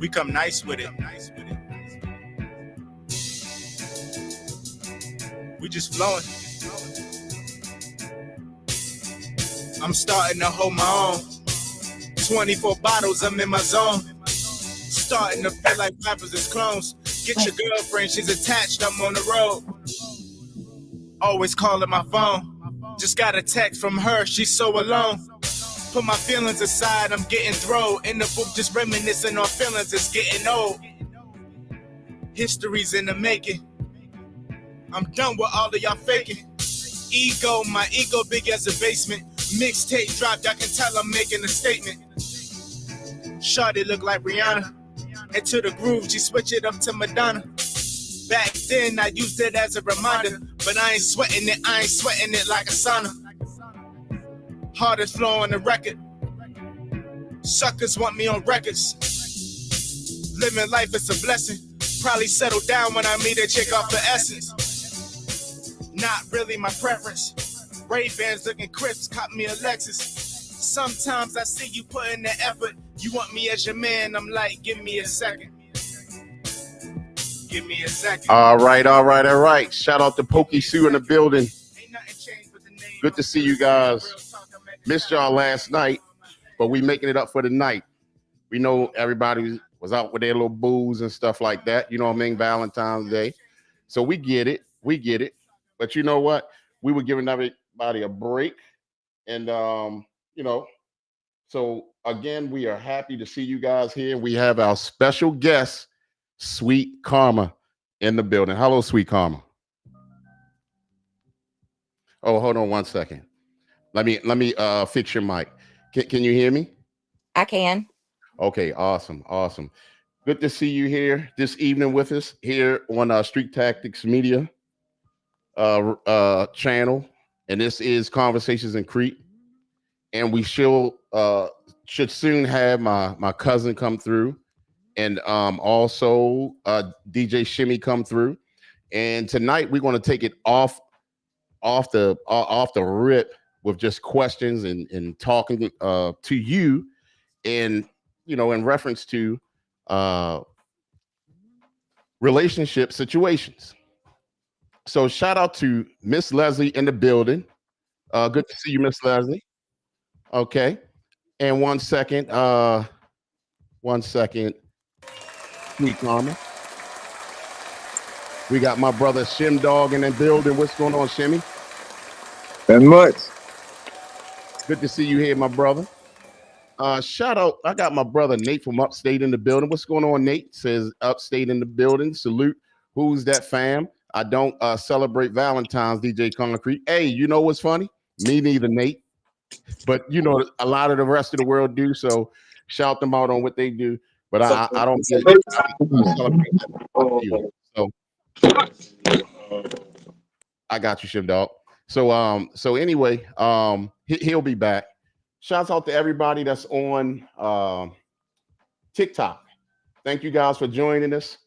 become nice with it. We just flowing. I'm starting to hold my own. 24 bottles, I'm in my zone. Starting to feel like rappers is clones. Get your girlfriend, she's attached, I'm on the road. Always calling my phone. Just got a text from her, she's so alone. Put my feelings aside, I'm getting thrown. In the book, just reminiscing on feelings, it's getting old. History's in the making. I'm done with all of y'all faking. Ego, my ego big as a basement. Mixtape dropped, I can tell I'm making a statement. Shawty look like Rihanna. And to the groove, she switch it up to Madonna. Back then, I used it as a reminder. But I ain't sweating it like a sauna. Hardest flow on the record. Suckers want me on records. Living life is a blessing. Probably settle down when I meet a chick off the essence. Not really my preference. Ray-Bans looking crisp, caught me a Lexus. Sometimes I see you put in the effort. You want me as your man, I'm like, give me a second. Give me a second. All right. Shout out to Pokey Sue in the building. Good to see you guys. Missed y'all last night, but we making it up for the night. We know everybody was out with their little booze and stuff like that. You know what I mean? Valentine's Day. So we get it. But you know what? We were giving everybody a break. And, so again, we are happy to see you guys here. We have our special guest, Sweet Karma, in the building. Hello, Sweet Karma. Oh, hold on one second. Let me fix your mic. Can you hear me? I can. Okay, awesome. Good to see you here this evening with us here on Street Tactics Media channel, and this is Conversations in Crete. And we should soon have my cousin come through, and also DJ Shimmy come through. And tonight we're going to take it off the rip with just questions and talking to you, and in reference to relationship situations. So shout out to Miss Leslie in the building. Good to see you, Miss Leslie. Okay. And one second, Sweet Karma. We got my brother Shim Dog in the building. What's going on, Shimmy? Nothing much. Good to see you here, my brother. Shout out, I got my brother Nate from Upstate in the building. What's going on, Nate? Says Upstate in the building. Salute. Who's that, fam? I don't celebrate Valentine's, DJ Concrete. Hey, you know what's funny? Me neither, Nate. But a lot of the rest of the world do. So shout them out on what they do. But I don't celebrate that. So I got you, Shim Dog. So anyway, he'll be back. Shouts out to everybody that's on TikTok. Thank you guys for joining us.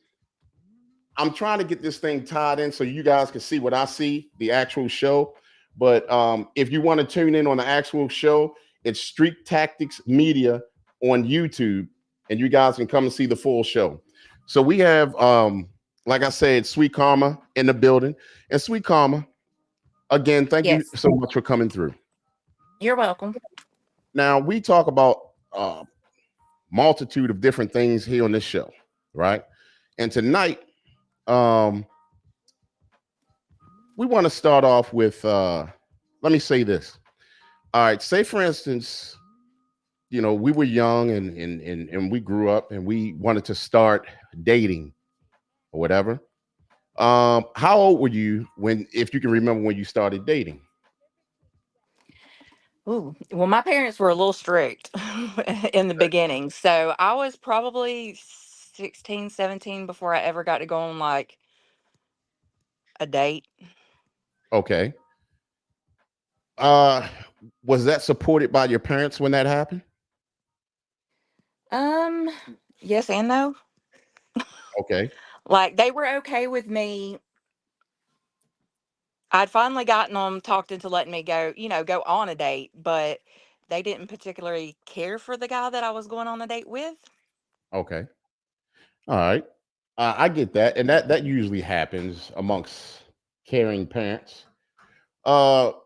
I'm trying to get this thing tied in so you guys can see what I see, the actual show. But if you want to tune in on the actual show, it's Street Tactics Media on YouTube, and you guys can come and see the full show. So we have, like I said, Sweet Karma in the building. And Sweet Karma, again, thank you so much for coming through. You're welcome. Now, we talk about multitude of different things here on this show, right? And tonight, we want to start off with, let me say this. All right, say for instance, we were young and we grew up and we wanted to start dating or whatever. How old were you if you can remember when you started dating? Ooh, well, my parents were a little strict in the beginning. So I was probably 16, 17 before I ever got to go on like a date. Okay. Was that supported by your parents when that happened? Yes and no. Okay. Like they were okay with me. I'd finally gotten them talked into letting me go, go on a date, but they didn't particularly care for the guy that I was going on a date with. Okay. All right. I get that, and that usually happens amongst caring parents.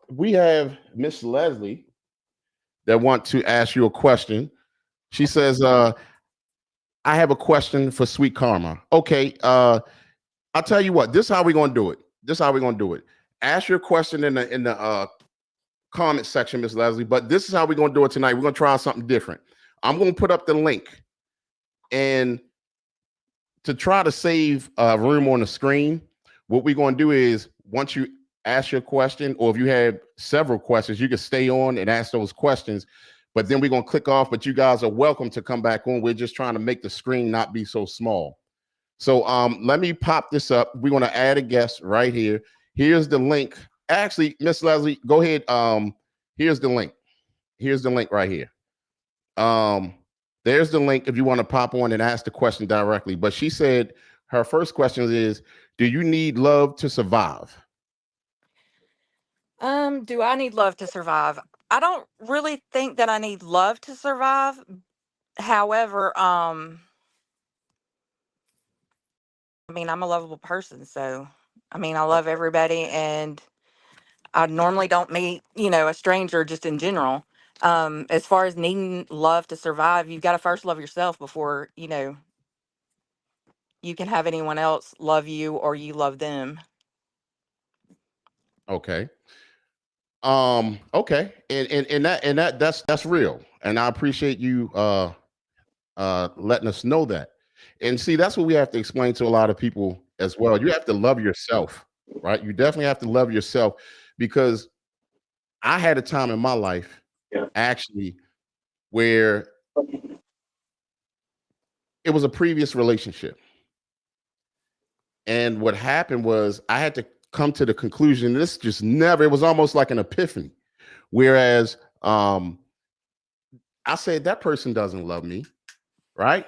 We have Miss Leslie that want to ask you a question. She says, "I have a question for Sweet Karma." Okay. I'll tell you what. This is how we're gonna do it. This is how we're gonna do it. Ask your question in the comment section, Miss Leslie. But this is how we're gonna do it tonight. We're gonna try something different. I'm gonna put up the link, and to try to save room on the screen, what we're going to do is once you ask your question, or if you have several questions, you can stay on and ask those questions. But then we're going to click off. But you guys are welcome to come back on. We're just trying to make the screen not be so small. So let me pop this up. We're going to add a guest right here. Here's the link. Actually, Miss Leslie, go ahead. Here's the link. Here's the link right here. There's the link if you want to pop on and ask the question directly. But she said her first question is, do you need love to survive? Do I need love to survive? I don't really think that I need love to survive. However, I mean, I'm a lovable person, so I mean, I love everybody, and I normally don't meet, a stranger just in general. As far as needing love to survive, you've got to first love yourself before, you can have anyone else love you or you love them. Okay. Okay. And that's real. And I appreciate you letting us know that. And see, that's what we have to explain to a lot of people as well. You have to love yourself, right? You definitely have to love yourself because I had a time in my life actually where it was a previous relationship. And what happened was I had to come to the conclusion this just never, it was almost like an epiphany. Whereas I said, that person doesn't love me, right?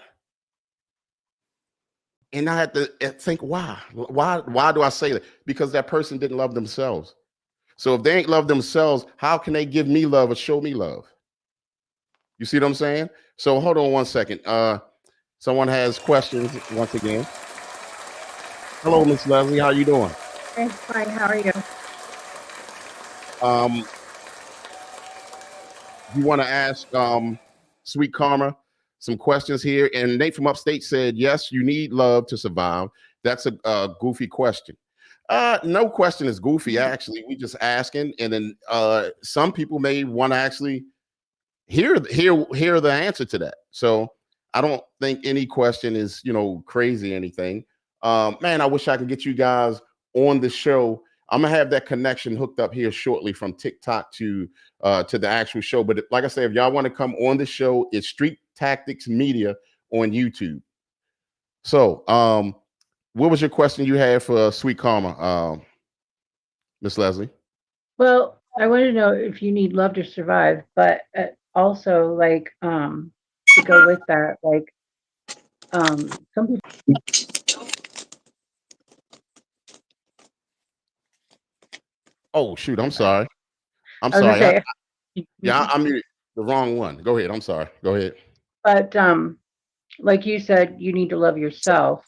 And I had to think, why? Why do I say that? Because that person didn't love themselves. So if they ain't love themselves, how can they give me love or show me love? You see what I'm saying? So hold on one second. Someone has questions once again. Hello, Miss Leslie. How you doing? Hey, fine. How are you? Um, you want to ask Sweet Karma some questions here? And Nate from Upstate said, yes, you need love to survive. That's a goofy question. No question is goofy, actually. We just asking. And then some people may want to actually hear the answer to that. So I don't think any question is, crazy or anything. Man, I wish I could get you guys on the show. I'm gonna have that connection hooked up here shortly from TikTok to the actual show. But like I said, if y'all want to come on the show, it's Street Tactics Media on YouTube. So, what was your question you had for Sweet Karma, Miss Leslie? Well, I want to know if you need love to survive, but also to go with that, some people. Oh shoot, I'm sorry. I'm I was gonna sorry. say, I'm the wrong one. Go ahead. I'm sorry. Go ahead. but like you said, you need to love yourself,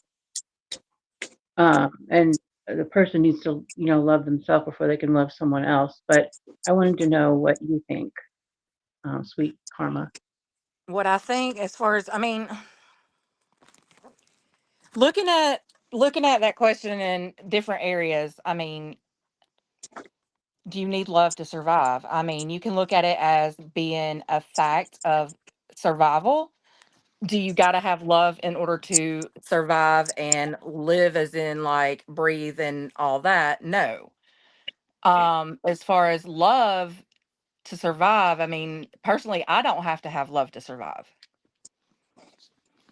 and the person needs to, love themselves before they can love someone else. But I wanted to know what you think, sweet karma. What I think, as far as, I mean, looking at that question in different areas, I mean, do you need love to survive? I mean, you can look at it as being a fact of survival. Do you got to have love in order to survive and live, as in like breathe and all that? No. As far as love to survive, I mean, personally, I don't have to have love to survive.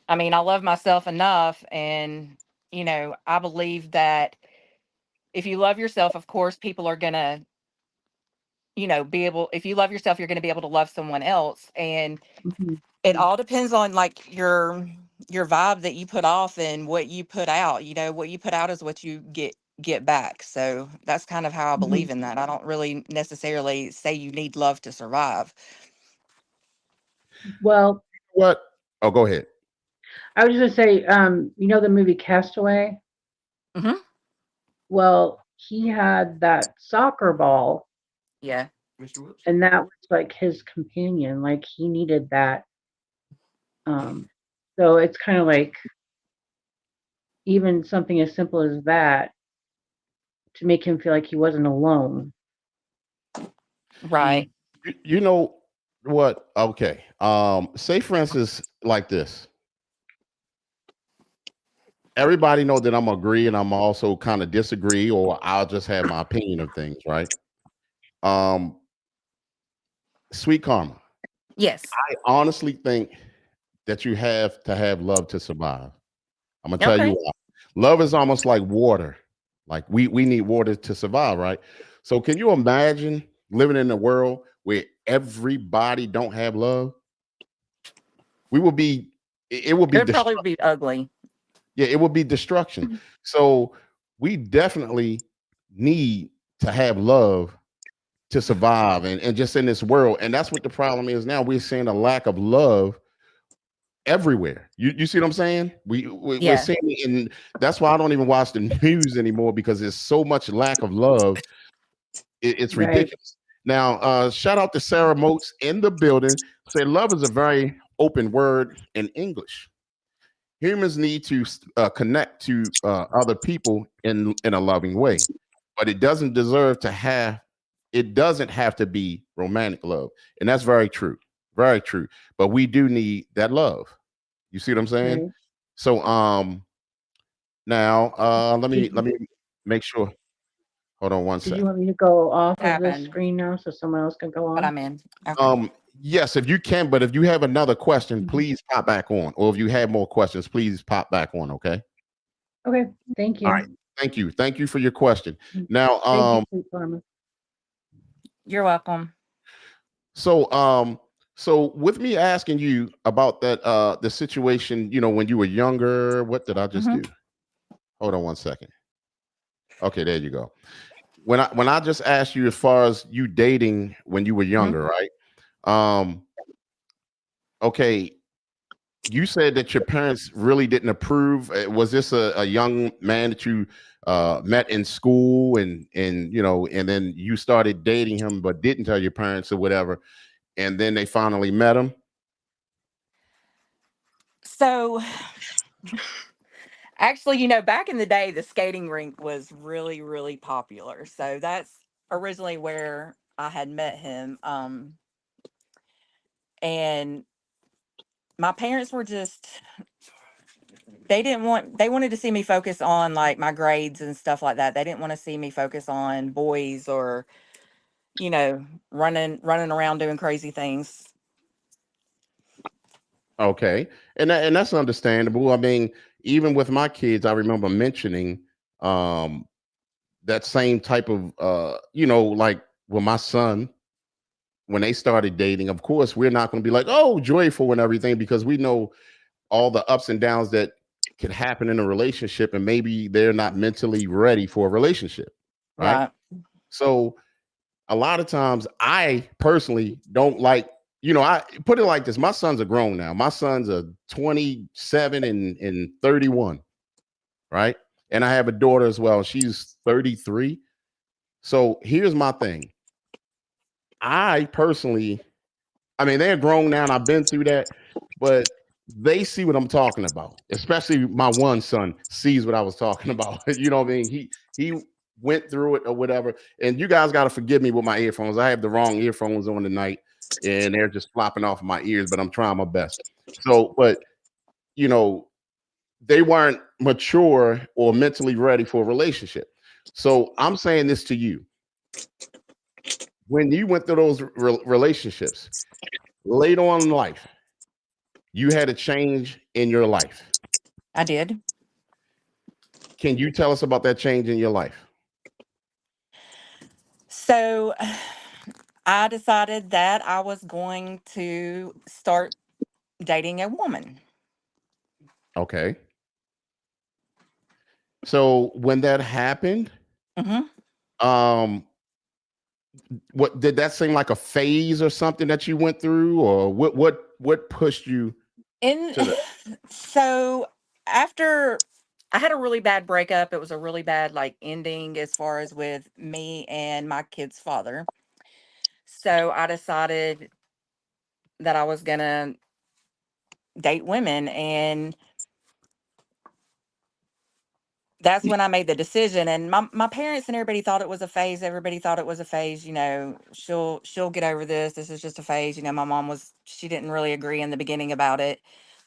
I mean, I love myself enough, and I believe that if you love yourself, of course, people are gonna, be able. If you love yourself, you're gonna be able to love someone else, and Hmm. it all depends on like your vibe that you put off and what you put out. What you put out is what you get back. So that's kind of how I Hmm. believe in that. I don't really necessarily say you need love to survive. Well, What? Oh, go ahead. I was just gonna say, you know the movie Castaway? Mhm. Well, he had that soccer ball, Yeah. and that was like his companion. Like he needed that. Um, so it's kind of like even something as simple as that to make him feel like he wasn't alone. Right. You know what? Okay. Say for instance, like this. Everybody know that I'm agree and I'm also kind of disagree, or I'll just have my opinion of things, right? Um, Sweet Karma. Yes. I honestly think that you have to have love to survive. I'm gonna tell you Okay. why. Love is almost like water. Like we need water to survive, right? So can you imagine living in a world where everybody don't have love? We will be it will It be would probably be ugly. yeah, it would be destruction. So we definitely need to have love to survive and just in this world. And that's what the problem is now. We're seeing a lack of love everywhere. You see what I'm saying? We're Yeah. seeing it, and that's why I don't even watch the news anymore because there's so much lack of love. It's Right. ridiculous. Now, shout out to Sarah Moats in the building. Say love is a very open word in English. Humans need to connect to other people in a loving way, but it doesn't deserve to have. It doesn't have to be romantic love, and that's very true, very true. But we do need that love. You see what I'm saying? Right. So now Did let you me make sure. Hold on one did you sec. want me to go off of this Happened. screen now so someone else can go But on? I'm in. Okay. Yes, if you can, but if you have another question, Mhm. please pop back on. Or if you have more questions, please pop back on. Okay. Okay. Thank All right. you. Thank you. Thank you for your question. Mm. Now, Thank you, Sweet Karma. You're welcome. so so with me asking you about that the situation, when you were younger, what did I just Hmm. do? Hold on one second. Okay, there you go. When I just asked you as far as you dating when you were Hmm. younger, right? Um, okay, you said that your parents really didn't approve. Was this a young man that you met in school and and then you started dating him but didn't tell your parents or whatever, and then they finally met him? So actually, back in the day, the skating rink was really, really popular. So that's originally where I had met him. And my parents were just, they wanted to see me focus on like my grades and stuff like that. They didn't want to see me focus on boys or, running around doing crazy things. Okay, and that's understandable. I mean, even with my kids, I remember mentioning um, that same type of like with my son when they started dating. Of course, we're not going to be like, oh, joyful and everything because we know all the ups and downs that could happen in a relationship, and maybe they're not mentally ready for a relationship, right? Right. So a lot of times I personally don't like, I put it like this. My sons are grown now. My sons are 27 and 31, right? And I have a daughter as well. She's 33. So here's my thing. I personally, I mean, they're grown now and I've been through that, but they see what I'm talking about. Especially my one son sees what I was talking about. You know what I mean? He went through it or whatever. And you guys got to forgive me with my earphones. I have the wrong earphones on tonight and they're just flopping off my ears, but I'm trying my best. So, but you know, they weren't mature or mentally ready for a relationship. So I'm saying this to you. When you went through those relationships later on in life, you had a change in your life. I did. Can you tell us about that change in your life? So I decided that I was going to start dating a woman. Okay. So when that happened, Hmm. um, what did that seem like a phase or something that you went through, or what pushed you In to that? So after I had a really bad breakup, it was a really bad like ending as far as with me and my kid's father. So I decided that I was gonna date women, and that's when I made the decision. And my parents and everybody thought it was a phase. Everybody thought it was a phase. She'll get over this. This is just a phase. My mom she didn't really agree in the beginning about it.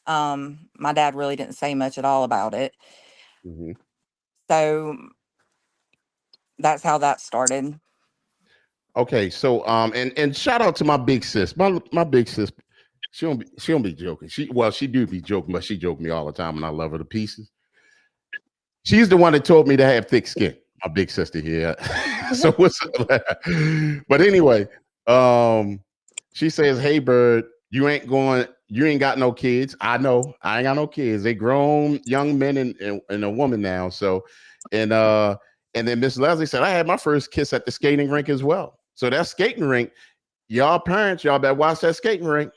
My dad really didn't say much at all about it. Mhm. So that's how that started. Okay, so and shout out to my big sis. My big sis, she don't be joking. She do be joking, but she joke me all the time, and I love her to pieces. She's the one that taught me to have thick skin. My big sister here. So what's up? But anyway, um, she says, "Hey, Bird, you ain't got no kids. I know, I ain't got no kids. They grown young men and a woman now. So, and uh, and then Miss Leslie said, I had my first kiss at the skating rink as well. So that skating rink, y'all parents, y'all better watch that skating rink.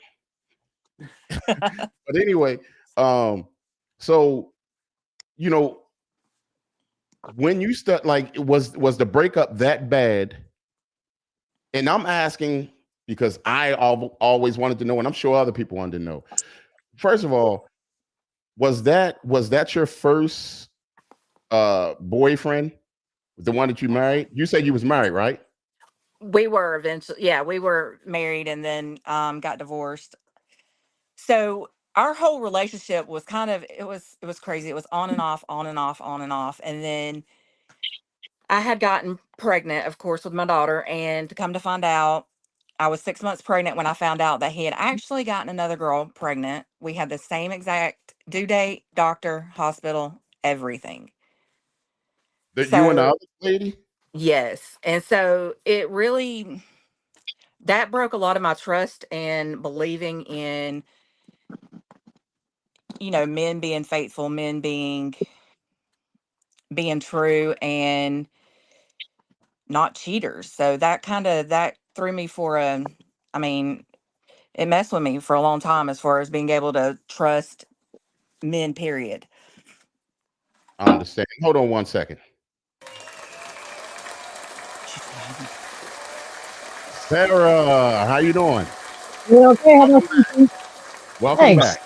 But anyway, so you know, when you start like was the breakup that bad? And I'm asking because always wanted to know, and I'm sure other people wanted to know. First of all, was that your first boyfriend, the one that you married? You said you was married, right? We were eventually, yeah, we were married and then got divorced. So our whole relationship was it was crazy. It was on and off, on and off, on and off. And then I had gotten pregnant, of course, with my daughter. And to come to find out, I was 6 months pregnant when I found out that he had actually gotten another girl pregnant. We had the same exact due date, doctor, hospital, everything. That you and the So, other lady? yes. And so it really, that broke a lot of my trust and believing in, men being faithful, men being true and not cheaters. So that threw me for I mean, it messed with me for a long time as far as being able to trust men, period. I understand. Hold on one second. Sarah, how you doing? You okay? How about Welcome back. you? Welcome Thanks.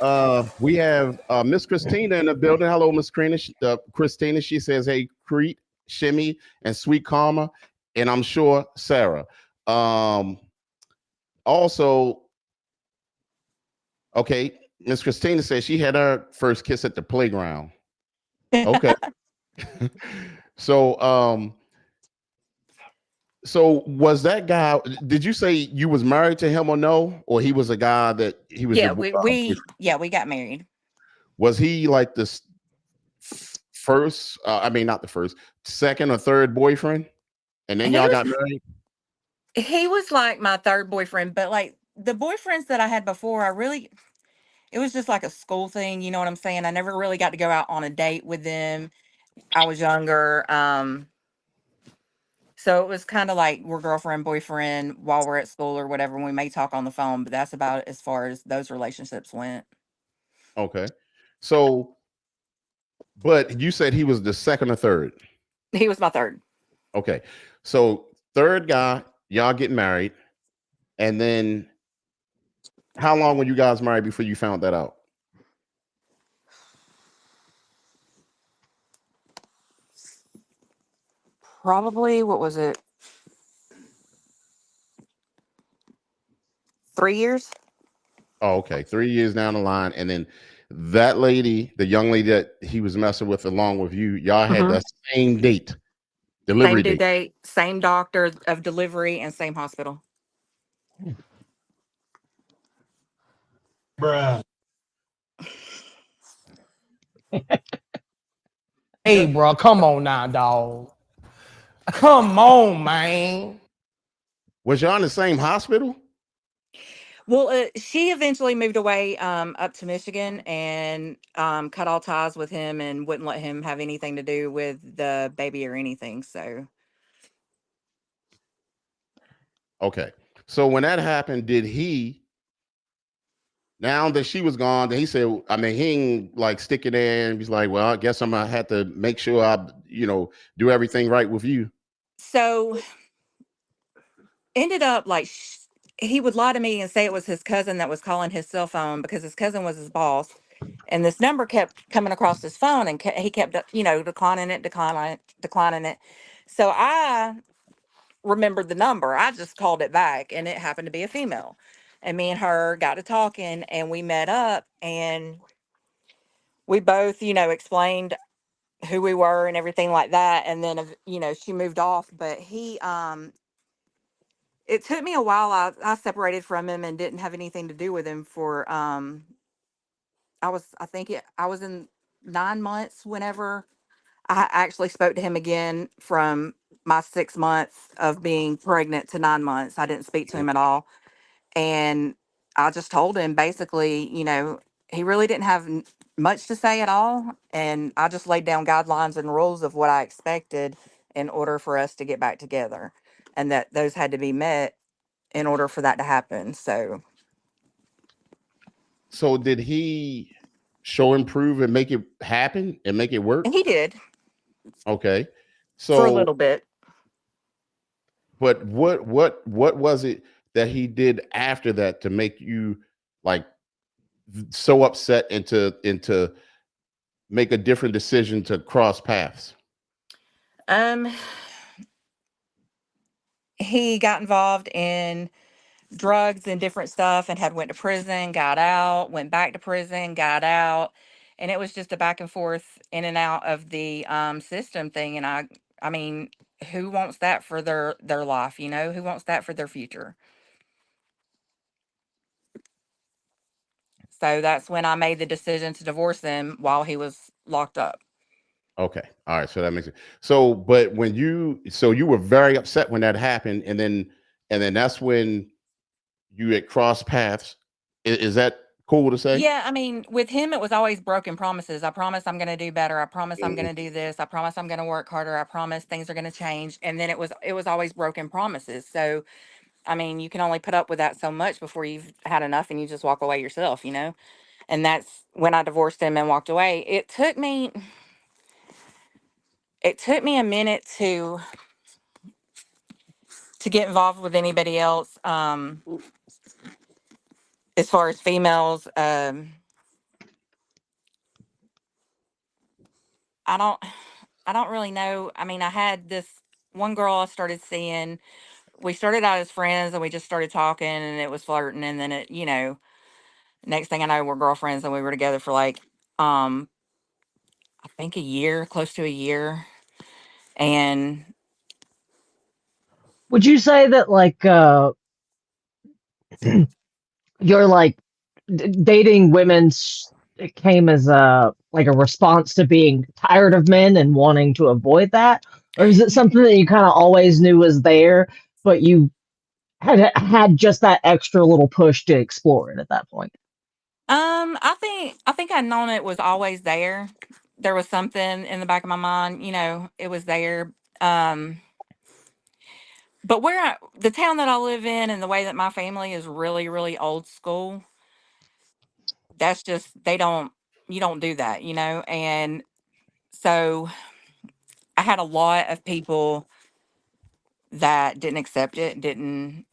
back. We have Miss Christina in the building. Hello, Miss Christina. She says, "Hey, Crete, Shimmy, and Sweet Karma," and I'm sure Sarah. Um, also, okay, Miss Christina says she had her first kiss at the playground. Okay, so so was that guy? Did you say you was married to him or no? Or he was a guy that he was your Yeah, we boyfriend? yeah, we got married. Was he like this first? I mean, not the first, second or third boyfriend, and then He y'all was got married. he was like my third boyfriend, but like the boyfriends that I had before, it was just like a school thing, you know what I'm saying? I never really got to go out on a date with them. I was younger. So it was kind of like we're girlfriend, boyfriend while we're at school or whatever. We may talk on the phone, but that's about as far as those relationships went. Okay, so but you said he was the second or third. He was my third. Okay, so third guy, y'all get married, and then how long were you guys married before you found that out? Probably, what was it? 3 years? Oh, okay. 3 years down the line. And then that lady, the young lady that he was messing with along with you, y'all had Hmm. that same date, Same delivery due date. date, same doctor of delivery, and same hospital. Hey, bro, come on now, dog. Come on, man. Was y'all in the same hospital? Well, she eventually moved away up to Michigan and cut all ties with him and wouldn't let him have anything to do with the baby or anything. So, Okay. So when that happened, did he Now that she was gone, then he said, I mean, he ain't like stick it in. He's like, well, I guess I'm gonna have to make sure I, do everything right with you. So ended up like he would lie to me and say it was his cousin that was calling his cell phone because his cousin was his boss, and this number kept coming across his phone, and he kept declining it. So I remembered the number. I just called it back, and it happened to be a female. And me and her got to talking, and we met up, and we both, explained who we were and everything like that. And then, she moved off, but it took me a while. I separated from him and didn't have anything to do with him for, I was in 9 months whenever I actually spoke to him again from my 6 months of being pregnant to 9 months. I didn't speak to him at all. And I just told him basically, he really didn't have much to say at all. And I just laid down guidelines and rules of what I expected in order for us to get back together. And that those had to be met in order for that to happen. So did he show improve and make it happen and make it work? And he did Okay. for a So, little bit. but what was it that he did after that to make you like so upset and to make a different decision to cross paths? Um, he got involved in drugs and different stuff and had went to prison, got out, went back to prison, got out, and it was just a back and forth in and out of the system thing. And I mean, who wants that for their life? Who wants that for their future? So that's when I made the decision to divorce him while he was locked up. Okay. All right. So that makes it. So, but so you were very upset when that happened, and then that's when you had crossed paths. Is that cool to say? Yeah, I mean, with him, it was always broken promises. I promise I'm going to do better. I promise I'm Mhm. going to do this. I promise I'm going to work harder. I promise things are going to change. And then it was always broken promises. So, I mean, you can only put up with that so much before you've had enough and you just walk away yourself. And that's when I divorced him and walked away. It took me a minute to get involved with anybody else. As far as females, I don't I don't really know. I mean, I had this one girl I started seeing. We started out as friends and we just started talking and it was flirting, and then next thing I know we're girlfriends, and we were together for like I think a year, close to a year. And Would you say that like you're like dating it came as a like a response to being tired of men and wanting to avoid that, or is it something that you kind of always knew was there, but you had just that extra little push to explore it at that point? I think I'd known it was always there. There was something in the back of my mind, it was there. But the town that I live in and the way that my family is really, really old school, that's just, you don't do that. And so I had a lot of people that didn't accept it, didn't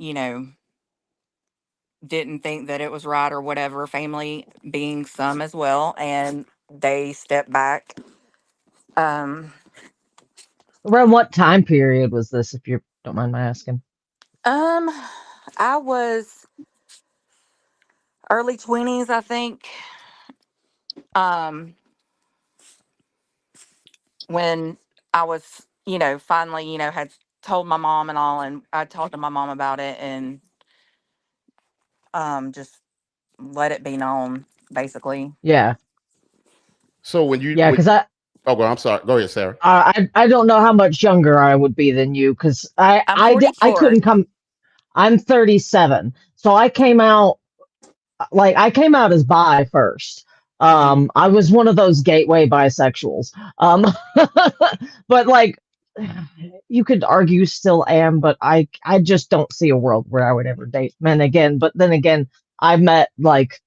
think that it was right or whatever, family being some as well. And they stepped back. Um, Around what time period was this, if you don't mind my asking? um, I was early 20s, I think. Um, when I was, finally, had told my mom and all, and I talked to my mom about it, and just let it be known, basically. Yeah, So when you yeah, would, because oh, well, I'm sorry. Go ahead, Sarah. I don't know how much younger I would be than you, because I'm I 44. couldn't come. I'm 37, so I came out as bi first. Hmm. I was one of those gateway bisexuals. But like you could argue still am, but I just don't see a world where I would ever date men again. But then again, I met like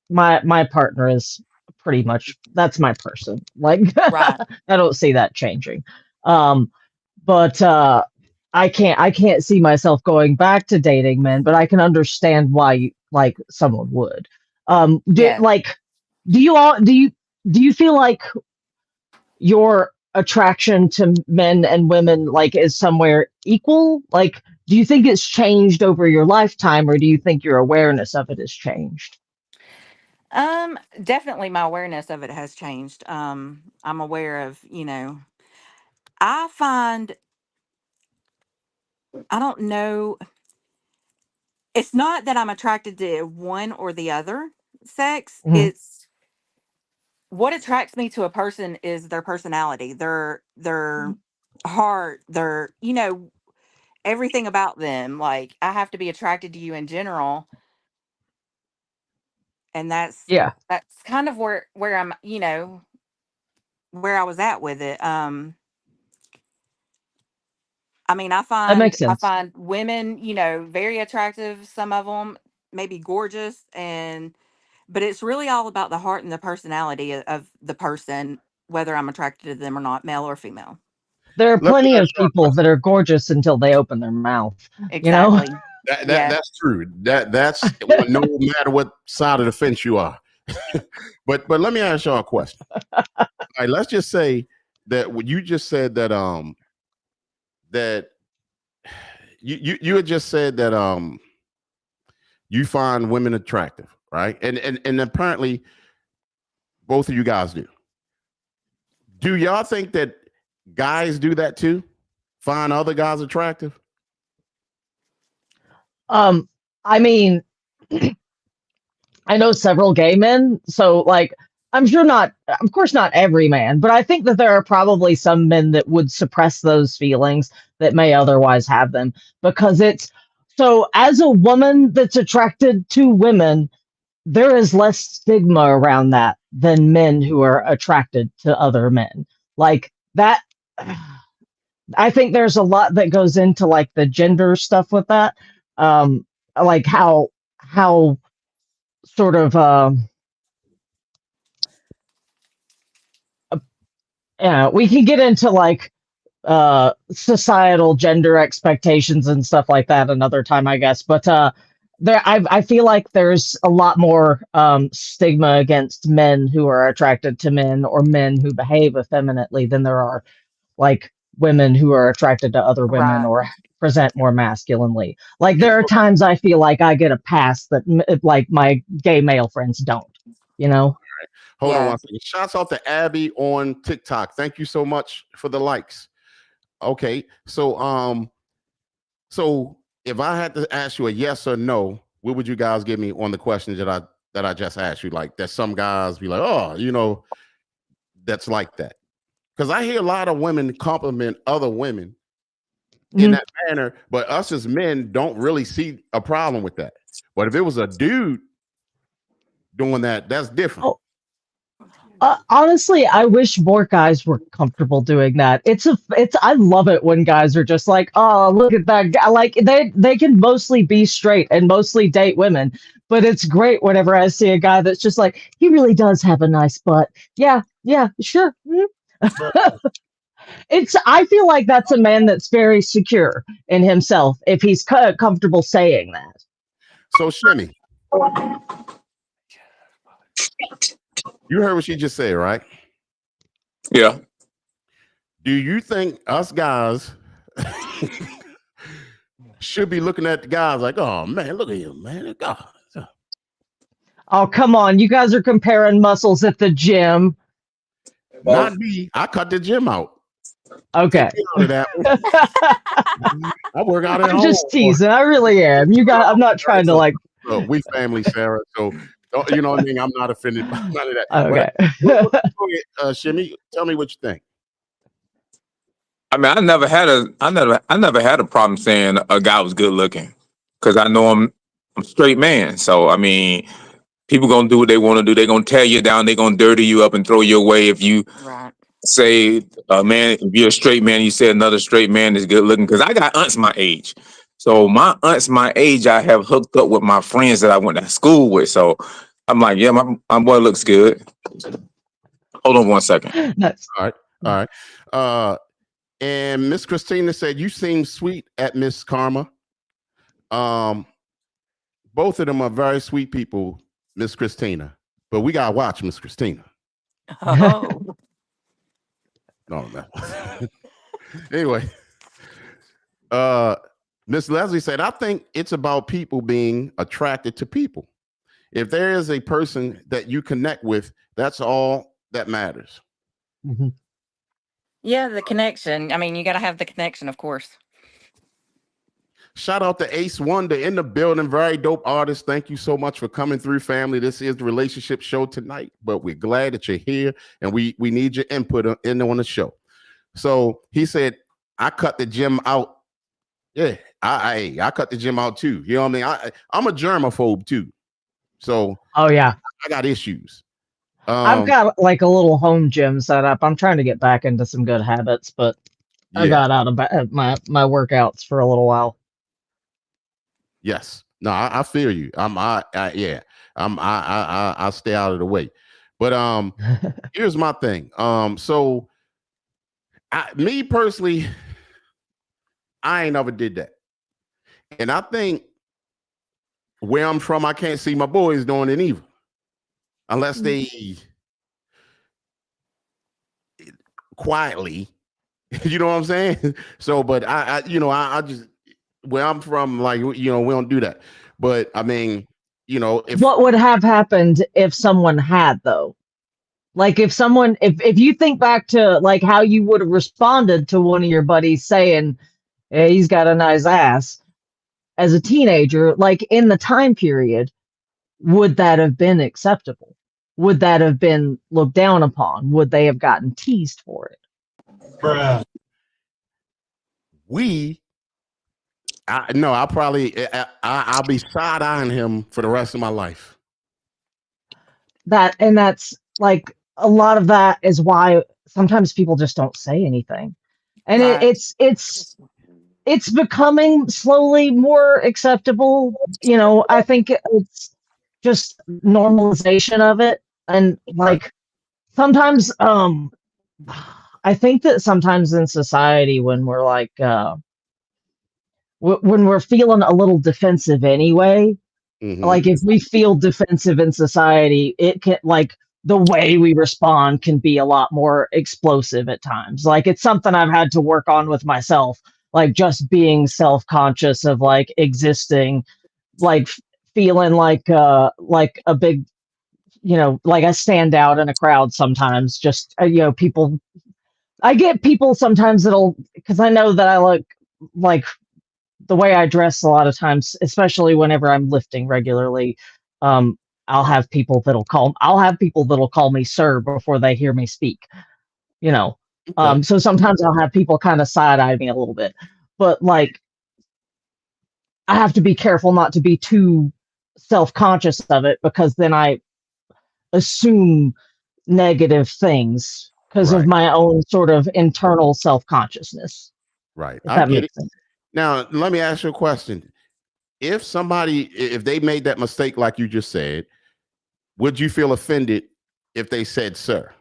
my partner is pretty much that's my person. Like Right. I don't see that changing. Um, but I can't see myself going back to dating men, but I can understand why like someone would. Yeah. Do you all do you feel like your attraction to men and women like is somewhere equal? Like, do you think it's changed over your lifetime, or do you think your awareness of it has changed? Definitely my awareness of it has changed. I'm aware of, I find, I don't know, it's not that I'm attracted to one or the other sex. Mhm. It's what attracts me to a person is their personality, their heart, everything about them. Like I have to be attracted to you in general, and Yeah, that's kind of where I'm, where I was at with it. I mean, that makes I sense. find women, very attractive, some of them maybe gorgeous, and but it's really all about the heart and the personality of the person, whether I'm attracted to them or not, male or female. There are Let me plenty ask of y'all a people that question. are gorgeous until they open their mouth, you know? Exactly. That Yeah. that's true. That's no matter what side of the fence you are. But let me ask y'all a question. All right, let's just say that what you just said that you had just said that you find women attractive, right? And apparently both of you guys do. Do y'all think that guys do that too? Find other guys attractive? Um, I mean, I know several gay men, so like I'm sure not of course not every man, but I think that there are probably some men that would suppress those feelings that may otherwise have them because it's so as a woman that's attracted to women, there is less stigma around that than men who are attracted to other men. Like that I think there's a lot that goes into like the gender stuff with that. Um like how sort of yeah, we can get into like societal gender expectations and stuff like that another time, I guess. But I feel like there's a lot more stigma against men who are attracted to men or men who behave effeminately than there are like women who are attracted to other women Right. or present more masculinely. Like Yeah, there are times I feel like I get a pass that like my gay male friends don't, you know? hold on Yeah. one second. Shouts out to Abby on TikTok. Thank you so much for the likes. Okay, so if I had to ask you a yes or no, what would you guys give me on the questions that I just asked you? Like that some guys be like, oh, that's like that. Because I hear a lot of women compliment other women in Mhm. that manner, but us as men don't really see a problem with that. But if it was a dude doing that, that's different. Oh, honestly, I wish more guys were comfortable doing that. I love it when guys are just like, oh, look at that guy. Like they can mostly be straight and mostly date women, but it's great whenever I see a guy that's just like, he really does have a nice butt. Yeah, yeah, sure. Mhm. I feel like that's a man that's very secure in himself if he's comfortable saying that. So Shimmy, you heard what she just said, right? Yeah. Do you think us guys should be looking at the guys like, oh man, look at him, man. God. Oh, come on. You guys are comparing muscles at the gym. Not me. I cut the gym out. Okay. Take me out of that one. I work out at I'm home. just teasing. I really am. I'm not trying to So, like. we family, Sarah. So you know what I mean? I'm not offended by none of that. Okay. Shimmy, tell me what you think. I mean, I never had a problem saying a guy was good looking because I know I'm a straight man. So I mean, people gonna do what they want to do. They gonna tear you down. They gonna dirty you up and throw you away if you Right. say, man, if you're a straight man, you say another straight man is good looking. Because I got aunts my age. So my aunts my age, I have hooked up with my friends that I went to school with. So I'm like, yeah, my boy looks good. Hold on 1 second. That's All right. And Miss Christina said, you seem sweet at Miss Karma. Both of them are very sweet people, Miss Christina. But we gotta watch Miss Christina. Oh, No, man. Anyway, Miss Leslie said, I think it's about people being attracted to people. If there is a person that you connect with, that's all that matters. Mhm. yeah, the connection. I mean, you got to have the connection, of course. Shout out to Ace Wonder in the building. Very dope artist. Thank you so much for coming through, family. This is the relationship show tonight, but we're glad that you're here and we need your input on the show. So he said, I cut the gym out. Yeah, I cut the gym out too. You know what I mean? I'm a germaphobe too. So Oh yeah. I got issues. I've got like a little home gym set up. I'm trying to get back into some good habits, but I yeah. got out of my workouts for a little while. Yes. No, I feel you. I stay out of the way. But here's my thing. So me personally, I ain't never did that. And I think where I'm from, I can't see my boys doing it either. Unless they quietly, you know what I'm saying? So, but I just where I'm from, like, you know, we don't do that. But I mean, you know, if What would have happened if someone had though? Like if you think back to like how you would have responded to one of your buddies saying, hey, he's got a nice ass as a teenager, like in the time period, would that have been acceptable? Would that have been looked down upon? Would they have gotten teased for it? Bruh. I'll be side-eyeing him for the rest of my life. That's like a lot of that is why sometimes people just don't say anything. And Right. it's becoming slowly more acceptable. You know, I think it's just normalization of it. And like sometimes I think that sometimes in society when we're like when we're feeling a little defensive anyway, like if we feel defensive in society, it can like the way we respond can be a lot more explosive at times. Like it's something I've had to work on with myself, like just being self-conscious of like existing, like feeling like a big, you know, like I stand out in a crowd sometimes. Just you know, I get people sometimes that'll, because I know that I look like the way I dress a lot of times, especially whenever I'm lifting regularly, I'll have people that'll call me sir before they hear me speak, you know. Okay. So sometimes I'll have people kind of side eye me a little bit, but like I have to be careful not to be too self-conscious of it because then I assume negative things because of my own sort of internal self-consciousness. Right. If I that get makes it. sense. Now, let me ask you a question. If they made that mistake like you just said, would you feel offended if they said sir?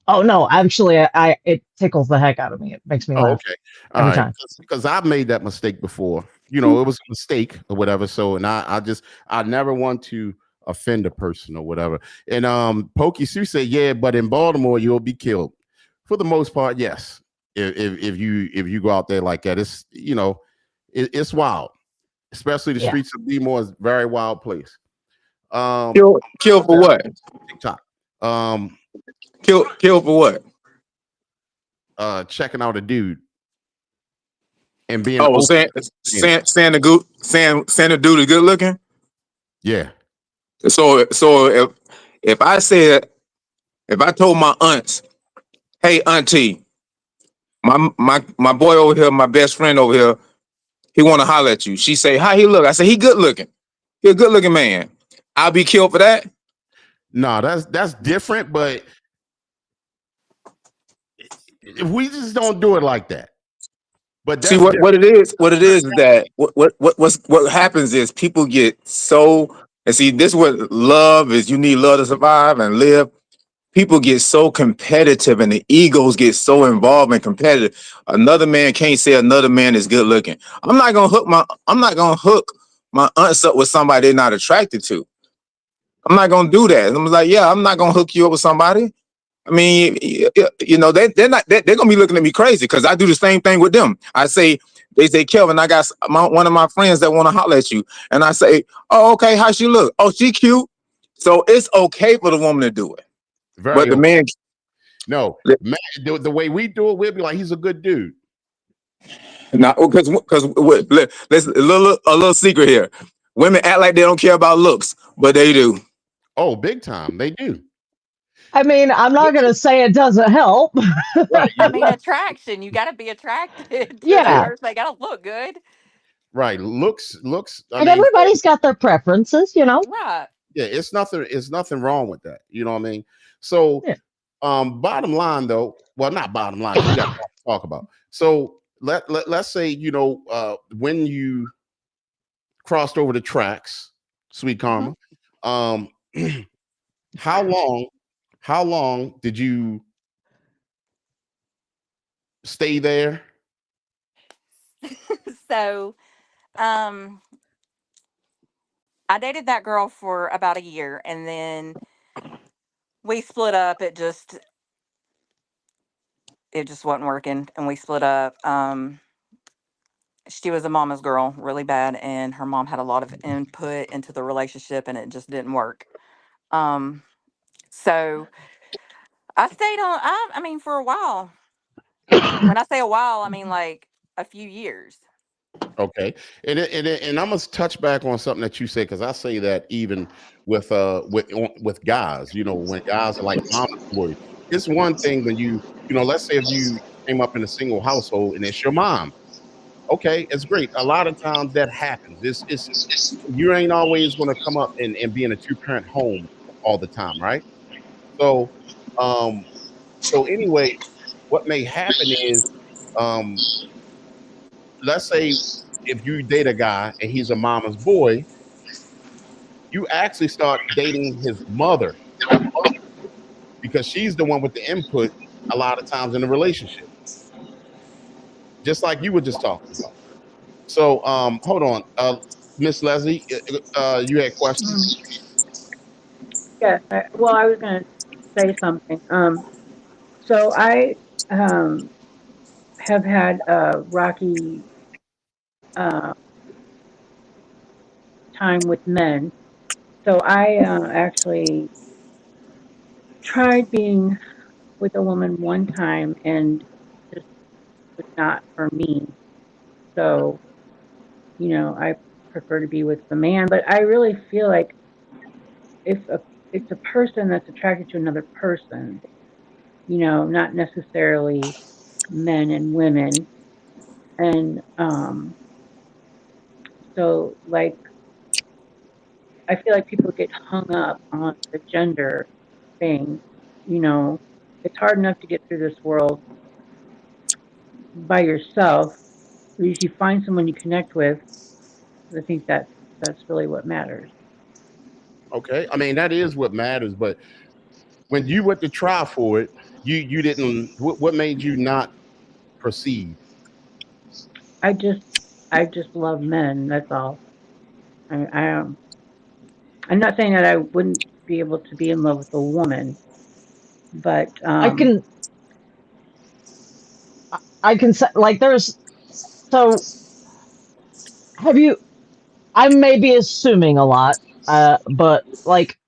Oh no, actually, it tickles the heck out of me. It makes me laugh every time. Because I've made that mistake before. You know, it was a mistake or whatever. So, and I never want to offend a person or whatever. And Pokey Sue said, yeah, but in Baltimore, you'll be killed. For the most part, yes. If you go out there like that, it's, you know, it's wild. Especially the streets of Baltimore is a very wild place. Kill for what? TikTok. Kill for what? Checking out a dude and being saying the dude is good looking. Yeah. So if I told my aunts, hey auntie, my boy over here, my best friend over here, he want to holler at you. She say, how he look? I say, he good looking. He a good looking man. I'll be killed for that. No, that's different, but we just don't do it like that. But see what it is is that what happens is people get so And see, this is what love is. You need love to survive and live. People get so competitive and the egos get so involved and competitive. Another man can't say another man is good looking. I'm not gonna hook my aunts up with somebody they're not attracted to. I'm not gonna do that. And I'm like, yeah, I'm not gonna hook you up with somebody. I mean, they're gonna be looking at me crazy because I do the same thing with them. They say, Kelvin, I got one of my friends that want to holler at you. And I say, oh, okay, how she look? Oh, she cute. So it's okay for the woman to do it. Very But the okay. man, No, man, the way we do it, we'll be like, he's a good dude. not because let's a little secret here. Women act like they don't care about looks, but they do. Oh, big time. They do. I mean, I'm not going to say it doesn't help. Right. I mean, attraction. You got to be attracted to that Yeah. person. They got to look good. Right. Looks. I And mean, everybody's got their preferences, you know? Right. yeah, it's nothing wrong with that. You know what I mean? So, Yeah. bottom line though, well, not bottom line, we got to talk about. So let's say, you know, when you crossed over the tracks, Sweet Karma, how long did you stay there? So, I dated that girl for about a year, and then we split up. It just wasn't working, and we split up. She was a mama's girl, really bad, and her mom had a lot of input into the relationship, and it just didn't work. Um, so I stayed on. I mean, for a while. When I say a while, I mean like a few years. Okay, and I'm gonna touch back on something that you said because I say that even with guys, you know, when guys are like mama's boy, it's one thing when you know, let's say if you came up in a single household and it's your mom. Okay, it's great. A lot of times that happens. It's you ain't always gonna come up and be in a two-parent home all the time, right? So, um, so anyway, what may happen is, um, let's say if you date a guy and he's a mama's boy, you actually start dating his mother because she's the one with the input a lot of times in the relationship, just like you were just talking about. So, hold on, Miss Leslie, you had questions. Yes. Well, I was going to say something. So I have had a rocky uh, time with men. So I actually tried being with a woman one time, and just was not for me. So, I prefer to be with the man. But I really feel like if it's a person that's attracted to another person, not necessarily men and women. And so, like, I feel like people get hung up on the gender thing. You know, it's hard enough to get through this world by yourself. But if you find someone you connect with, I think that's really what matters. Okay, I mean that is what matters. But when you went to try for it, you didn't. What made you not proceed? I just I just love men. That's all. I'm not saying that I wouldn't be able to be in love with a woman, but I can I can say like there's so have you I may be assuming a lot, but like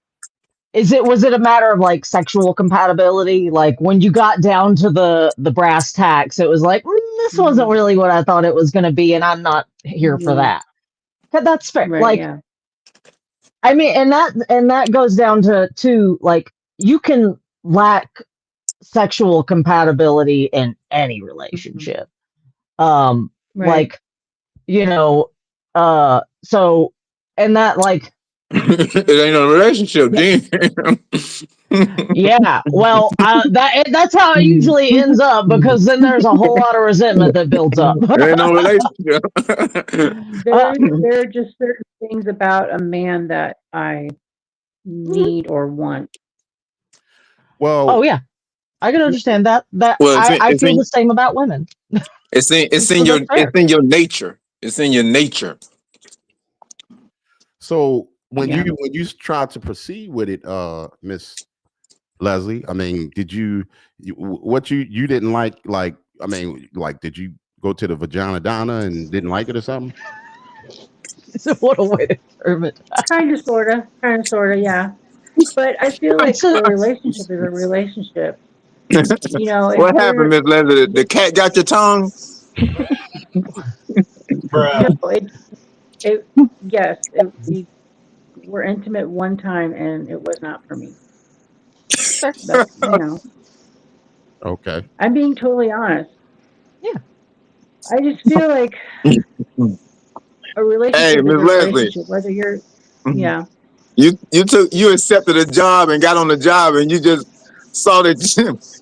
was it a matter of like sexual compatibility? Like when you got down to the brass tacks, it was like this wasn't mhm, really what I thought it was going to be, and I'm not here for yeah, that. But that's fair. right, Like yeah, I mean, and that goes down to like you can lack sexual compatibility in any mhm, relationship. right. Like you know, so and that like It ain't a relationship, then. yeah, well, that's how it usually ends up because then there's a whole lot of resentment that builds up. It ain't no relationship. uh, There are just certain things about a man that I need or want. Well, Oh yeah, I can understand that. That Well, I feel the same about women. it's in So your that's fair. nature. It's in your nature. so when Yeah. you tried to proceed with it, Miss Leslie, I mean, did what you didn't like? I mean, like, did you go to the vagina donna and didn't like it or something? So what a way to term it. Kind of, sort of, yeah. But I feel like So a relationship is a relationship. You know, if What happened, we're Miss Leslie? The cat got your tongue? no, it yes, we were intimate one time and it was not for me. that's fair. That's Okay. I'm being totally honest. Yeah. I just feel like a Hey, relationship is Miss a Leslie, relationship, whether you're yeah. you accepted a job and got on the job and you just saw that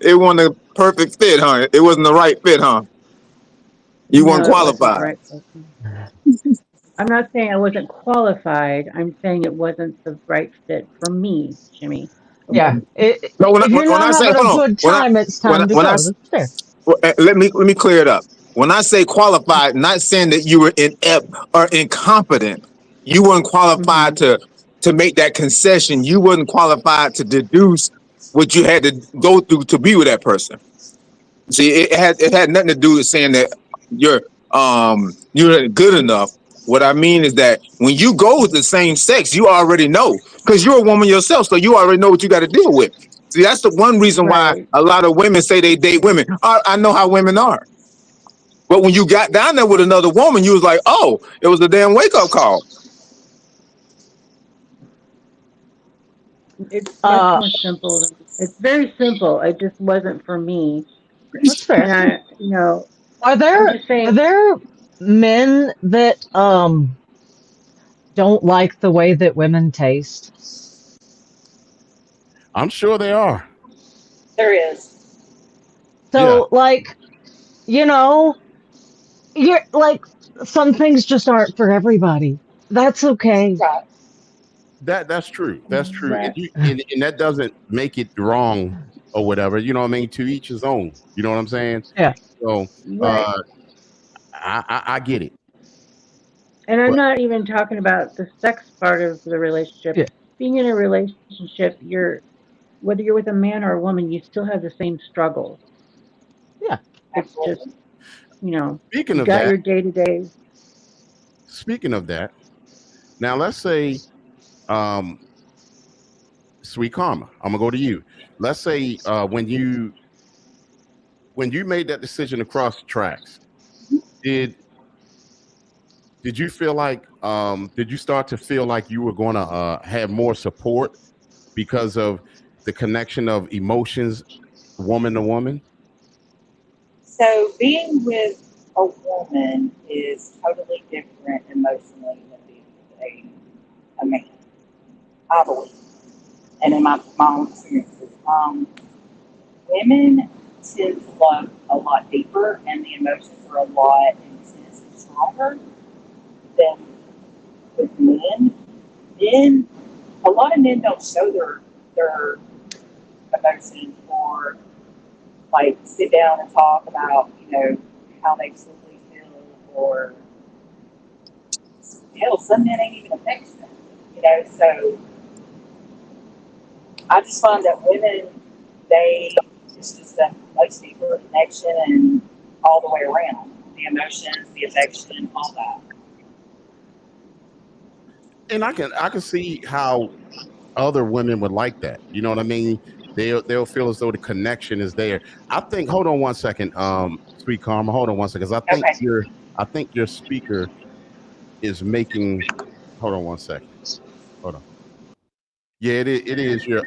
it wasn't a perfect fit, huh? It wasn't the right fit, huh? You weren't No, it wasn't the qualified. right person. I'm not saying I wasn't qualified. I'm saying it wasn't the right fit for me, Jimmy. Yeah. Okay. No, If you're when not I say having a hold on, good time, it's time to when I go. That's fair. let me clear it up. When I say qualified, not saying that you were inept or incompetent. You weren't qualified Hmm. to make that concession. You wasn't qualified to deduce what you had to go through to be with that person. See, it had nothing to do with saying that you're you're good enough. What I mean is that when you go with the same sex, you already know because you're a woman yourself, so you already know what you got to deal with. See, that's the one reason why Right. a lot of women say they date women. I know how women are, but when you got down there with another woman, you was like, oh, it was a damn wake up call. It's much Uh, more simple. It's very simple. It just wasn't for me. that's fair. And Are I'm there just saying, men that don't like the way that women taste? I'm sure they are. There is. Yeah. So like, you know, you're like some things just aren't for everybody. That's okay. Right. That's true. That's true. And that and that doesn't make it wrong or whatever. You know what I mean? To each his own. You know what I'm saying? Yeah. So right. uh I get it. And I'm But not even talking about the sex part of the relationship. Yeah. Being in a relationship, whether you're with a man or a woman, you still have the same struggles. Yeah. It's just, speaking you of got that, your day to day. speaking of that, now let's say um sweet karma. I'm gonna go to you. Let's say when you made that decision to cross the tracks, did did you feel like did you start to feel like you were going to have more support because of the connection of emotions woman to woman? So being with a woman is totally different emotionally than being with a man, I believe. And in my own experiences, women tend to love a lot deeper and the emotions are a lot intense and stronger than with men. Men, a lot of men don't show their emotions or like sit down and talk about, how they truly feel or hell, some men ain't even affectionate, so I just find that women, it's just a much deeper connection and all the way around. The emotions, the affection, all that. And I can see how other women would like that. You know what I mean? They'll feel as though the connection is there. I think. Hold on one second, sweet karma. Hold on one second, because Okay. I think your speaker is making. Hold on one second. Hold on. Yeah, it is your.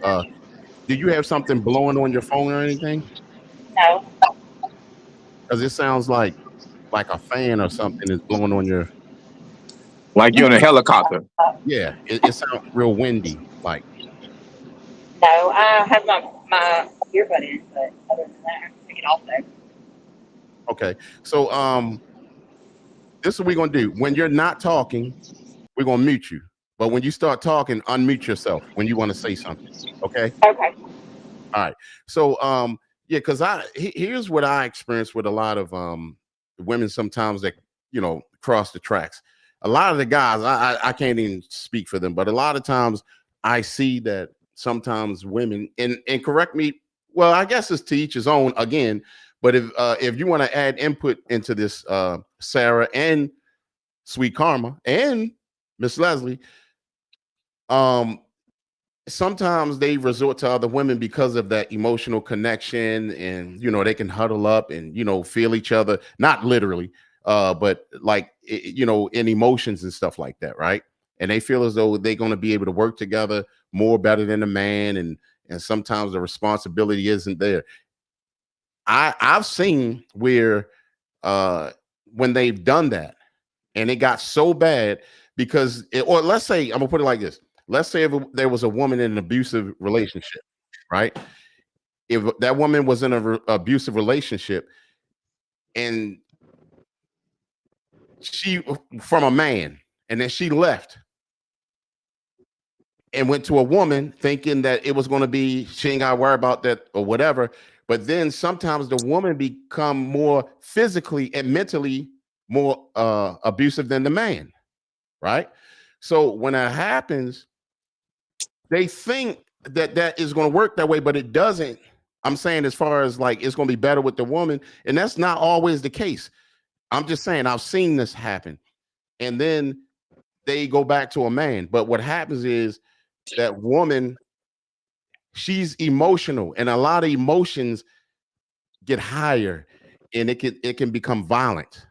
Do you have something blowing on your phone or anything? No. Because it sounds like a fan or something is blowing on your. Like you're in a helicopter. Yeah, it sounds real windy. Like, No, I have my earbud in, but other than that, I can take it off though. okay. So this is what we're gonna do. When you're not talking, we're gonna mute you. But when you start talking, unmute yourself when you want to say something. Okay. Okay. All right. So yeah, because here's what I experience with a lot of women sometimes that cross the tracks. A lot of the guys, I can't even speak for them, but a lot of times I see that sometimes women, and correct me, well, I guess it's to each his own again. But if you want to add input into this, Sarah and Sweet Karma and Miss Leslie, sometimes they resort to other women because of that emotional connection, and they can huddle up and feel each other, not literally, but like in emotions and stuff like that, right? And they feel as though they're going to be able to work together more better than a man, and sometimes the responsibility isn't there. I've seen where when they've done that and it got so bad because or let's say, I'm gonna put it like this. Let's say if there was a woman in an abusive relationship, right? If that woman was in an abusive relationship and she from a man, and then she left and went to a woman thinking that it was going to be, she ain't got to worry about that or whatever. But then sometimes the woman become more physically and mentally more abusive than the man, right? So when that happens, they think that is going to work that way, but it doesn't. I'm saying as far as like it's going to be better with the woman, and that's not always the case. I'm just saying I've seen this happen, and then they go back to a man. But what happens is that woman, she's emotional, and a lot of emotions get higher, and it can become violent.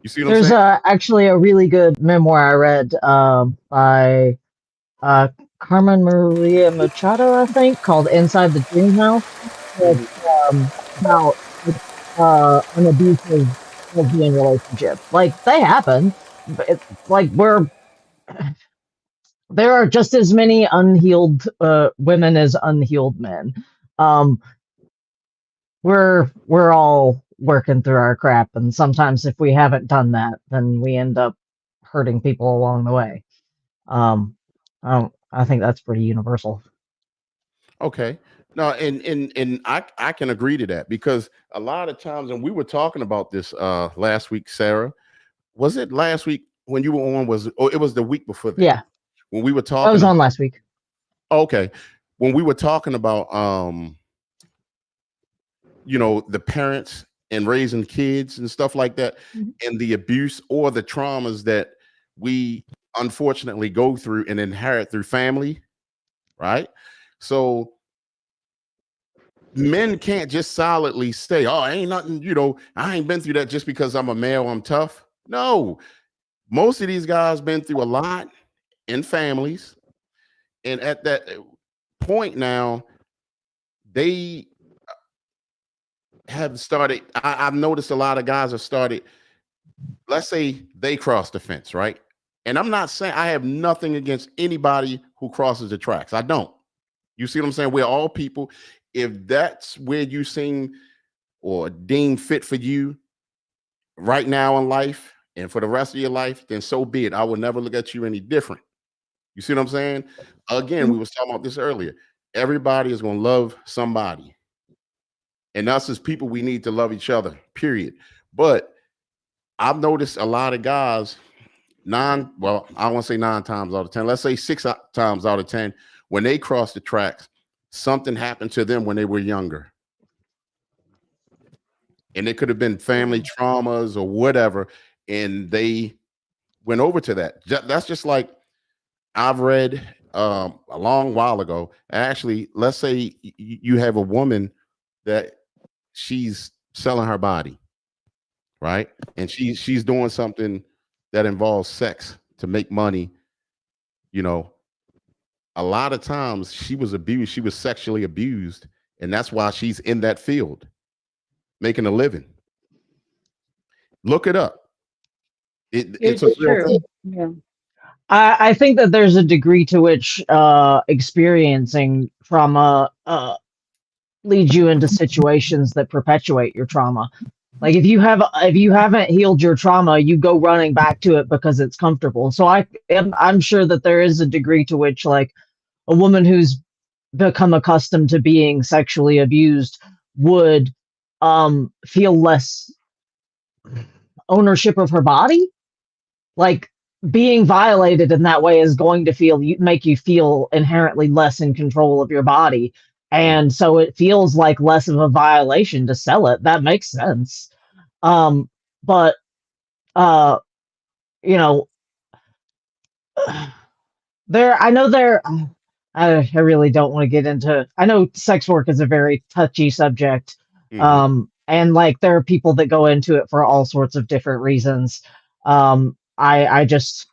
You see what I'm There's saying? actually a really good memoir I read by Carmen Maria Machado, I think, called Inside the Dream House. It's about an abusive lesbian relationship. Like, they happen. But like, there are just as many unhealed women as unhealed men. Um, we're all working through our crap, and sometimes if we haven't done that, then we end up hurting people along the way. I think that's pretty universal. Okay. No, and I can agree to that, because a lot of times, and we were talking about this last week, Sarah. Was it last week when you were on? It was the week before that Yeah, when we were I talking was about, on last week. okay, when we were talking about the parents and raising kids and stuff like that, Mhm. and the abuse or the traumas that we unfortunately go through and inherit through family, right? So men can't just solidly stay, oh, ain't nothing, I ain't been through that just because I'm a male, I'm tough. No, most of these guys been through a lot in families, and at that point now, they have started. I've noticed a lot of guys have started. Let's say they cross the fence, right? And I'm not saying, I have nothing against anybody who crosses the tracks. I don't. You see what I'm saying? We're all people. If that's where you seem or deem fit for you right now in life and for the rest of your life, then so be it. I will never look at you any different. You see what I'm saying? Again, we Mhm. was talking about this earlier. Everybody is going to love somebody. And us as people, we need to love each other, period. But I've noticed a lot of guys, well, I won't say 9 times out of 10, let's say 6 times out of 10, when they cross the tracks, something happened to them when they were younger. And it could have been family traumas or whatever. And they went over to that. That's just like I've read a long while ago. Actually, let's say you have a woman that she's selling her body, right? And she's doing something that involves sex to make money. You know, a lot of times she was abused, she was sexually abused, and that's why she's in that field making a living. Look it up. It's a It's real true. thing. Yeah. I think that there's a degree to which experiencing trauma leads you into situations that perpetuate your trauma. Like if you haven't healed your trauma, you go running back to it because it's comfortable. So I'm sure that there is a degree to which like a woman who's become accustomed to being sexually abused would feel less ownership of her body. Like being violated in that way is going to make you feel inherently less in control of your body, and so it feels like less of a violation to sell it. That makes sense. But uh you know, I know I really don't want to get into, I know sex work is a very touchy subject. And like there are people that go into it for all sorts of different reasons. I just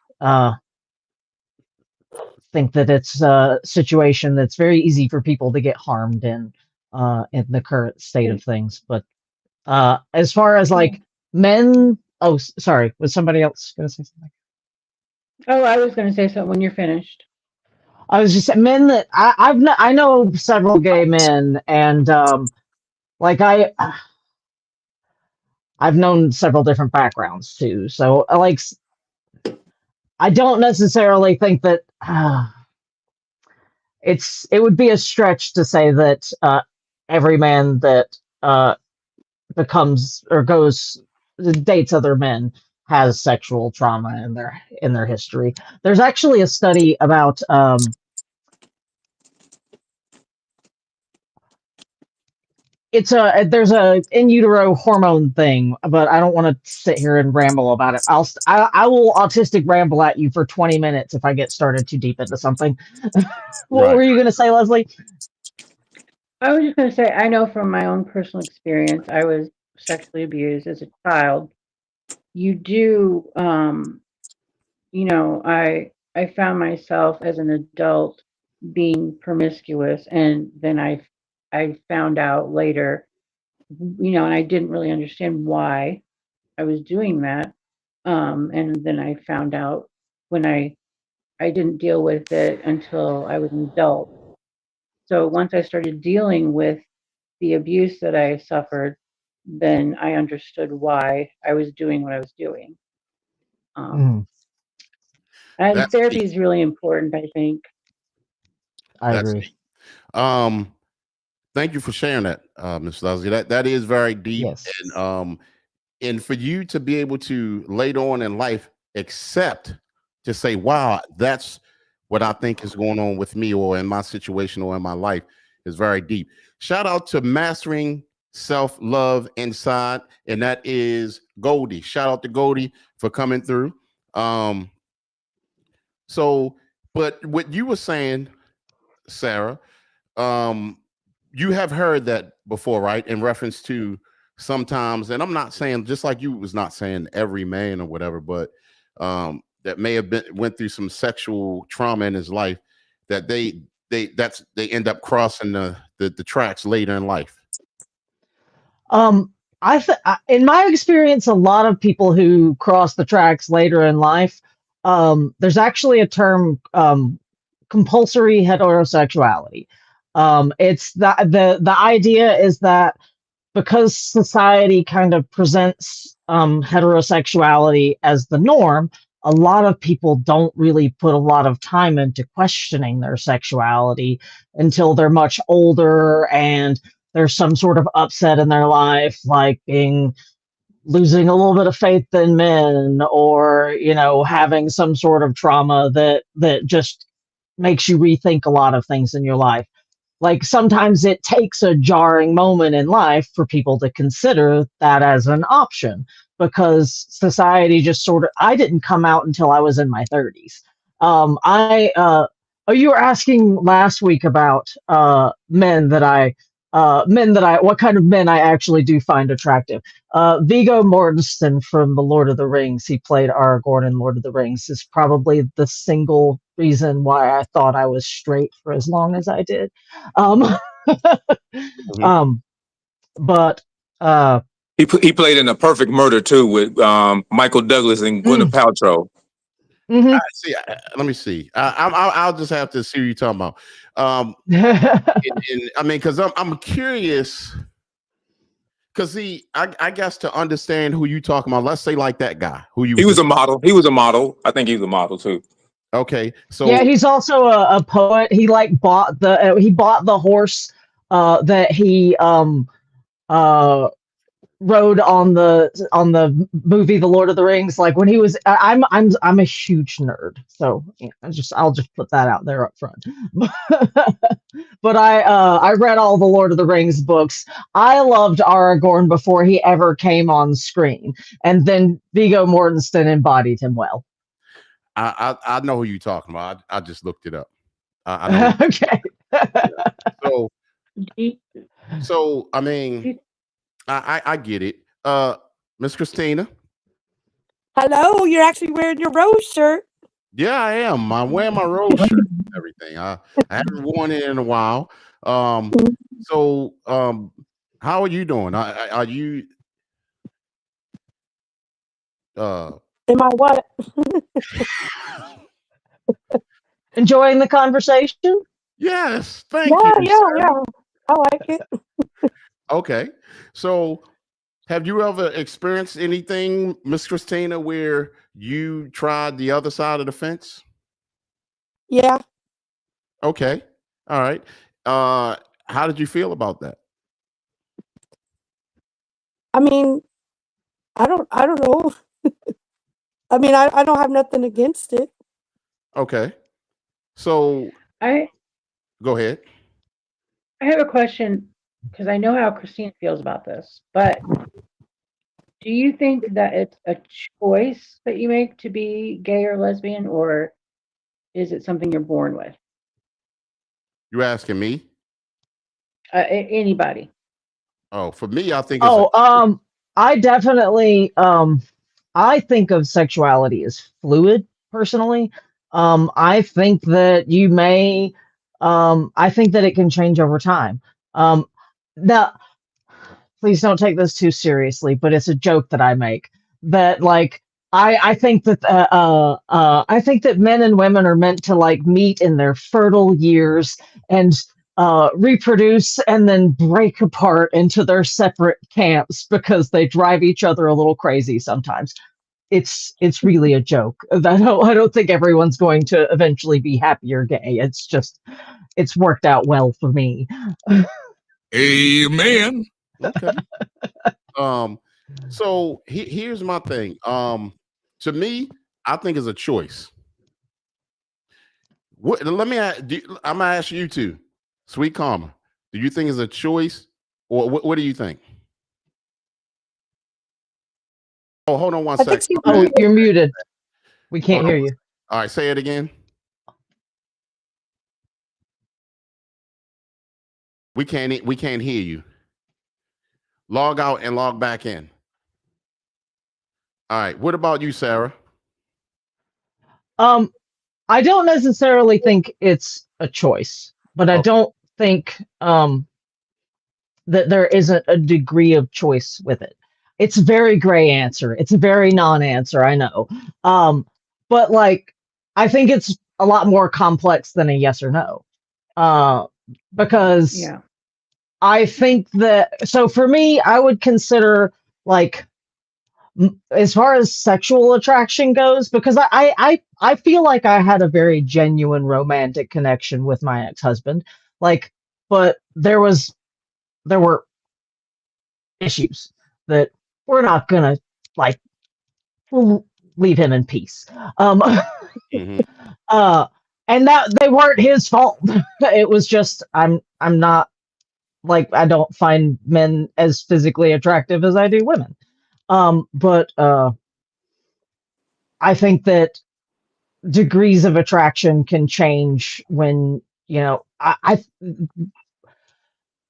think that it's a situation that's very easy for people to get harmed in the current state of things. But as far as like men, sorry, was somebody else going to say something? Oh, I was going to say something when you're finished. I was just men that I know several gay men, and like I've known several different backgrounds too. So like I don't necessarily think that it would be a stretch to say that every man that becomes or dates other men has sexual trauma in their history. There's actually a study about there's a in utero hormone thing, but I don't want to sit here and ramble about it. I will autistic ramble at you for 20 minutes if I get started too deep into something. What were you going to say, Leslie? I was just going to say, I know from my own personal experience, I was sexually abused as a child. You do, I found myself as an adult being promiscuous, and then I found out later, and I didn't really understand why I was doing that. And then I found out when I didn't deal with it until I was an adult. So once I started dealing with the abuse that I suffered, then I understood why I was doing what I was doing. And That's therapy deep. is really important, I think. I That's agree. deep. Thank you for sharing that, Ms. Leslie. That is very deep. Yes. And for you to be able to later on in life accept to say, wow, that's what I think is going on with me or in my situation or in my life is very deep. Shout out to Mastering Self-Love Inside, and that is Goldie. Shout out to Goldie for coming through. So, but what you were saying, Sarah, you have heard that before, right? In reference to sometimes, and I'm not saying, just like you was not saying every man or whatever, but that may have went through some sexual trauma in his life, that they end up crossing the tracks later in life. In my experience, a lot of people who cross the tracks later in life, there's actually a term, compulsory heterosexuality. It's the idea is that because society kind of presents heterosexuality as the norm, a lot of people don't really put a lot of time into questioning their sexuality until they're much older and there's some sort of upset in their life, like losing a little bit of faith in men, or having some sort of trauma that just makes you rethink a lot of things in your life. Like sometimes it takes a jarring moment in life for people to consider that as an option, because society just I didn't come out until I was in my 30s. You were asking last week about what kind of men I actually do find attractive. Viggo Mortensen from the Lord of the Rings, he played Aragorn in Lord of the Rings, is probably the single reason why I thought I was straight for as long as I did. But he played in A Perfect Murder too with Michael Douglas and Gwyneth Paltrow. See, let me see. I'll just have to see what you're talking about. I mean, because I'm curious. Because I guess to understand who you talking about, let's say like that guy who you He was a model. He was a model. I think he was a model too. okay. So Yeah, he's also a poet. He like bought the horse that he uh rode on the movie The Lord of the Rings. Like when he was, I'm a huge nerd, so yeah, I'll just put that out there up front. But I read all the Lord of the Rings books. I loved Aragorn before he ever came on screen, and then Viggo Mortensen embodied him well. I know who you talking about. I just looked it up. I know. Okay. So Do so I mean, I get it. Miss Christina. Hello, you're actually wearing your rose shirt. Yeah, I am. I'm wearing my rose shirt and everything. I haven't worn it in a while. So how are you doing? Are you Am I what? Enjoying the conversation? yes, thank you. Yeah. I like it. Okay. So have you ever experienced anything, Miss Christina, where you tried the other side of the fence? Yeah. Okay. All right. How did you feel about that? I mean, I don't know. I mean, I don't have nothing against it. Okay. So I go ahead. I have a question because I know how Christine feels about this, but do you think that it's a choice that you make to be gay or lesbian, or is it something you're born with? You asking me? Anybody? Oh, for me, I think it's a I definitely I think of sexuality as fluid personally. I think that you may I think that it can change over time. Now please don't take this too seriously, but it's a joke that I make that like I think that I think that men and women are meant to like meet in their fertile years and reproduce and then break apart into their separate camps because they drive each other a little crazy sometimes. It's really a joke. I don't think everyone's going to eventually be happy or gay. It's just it's worked out well for me. Amen. okay. So here's my thing. To me, I think it's a choice. Let me I'm gonna ask you two, Sweet Karma. Do you think it's a choice, or what do you think? Oh, hold on one I think second. you Oh, you're muted. We can't Hold hear on. you. All right, say it again. We can't hear you. Log out and log back in. All right. What about you, Sarah? I don't necessarily think it's a choice, but I Oh, don't think that there isn't a degree of choice with it. It's a very gray answer. It's a very non-answer, I know. But like I think it's a lot more complex than a yes or no. Because Yeah. I think that so for me, I would consider like as far as sexual attraction goes, because I feel like I had a very genuine romantic connection with my ex-husband. Like, but there were issues that we're not gonna like we'll leave him in peace. mhm. uh and that they weren't his fault. It was just I'm not like I don't find men as physically attractive as I do women. But I think that degrees of attraction can change when you know I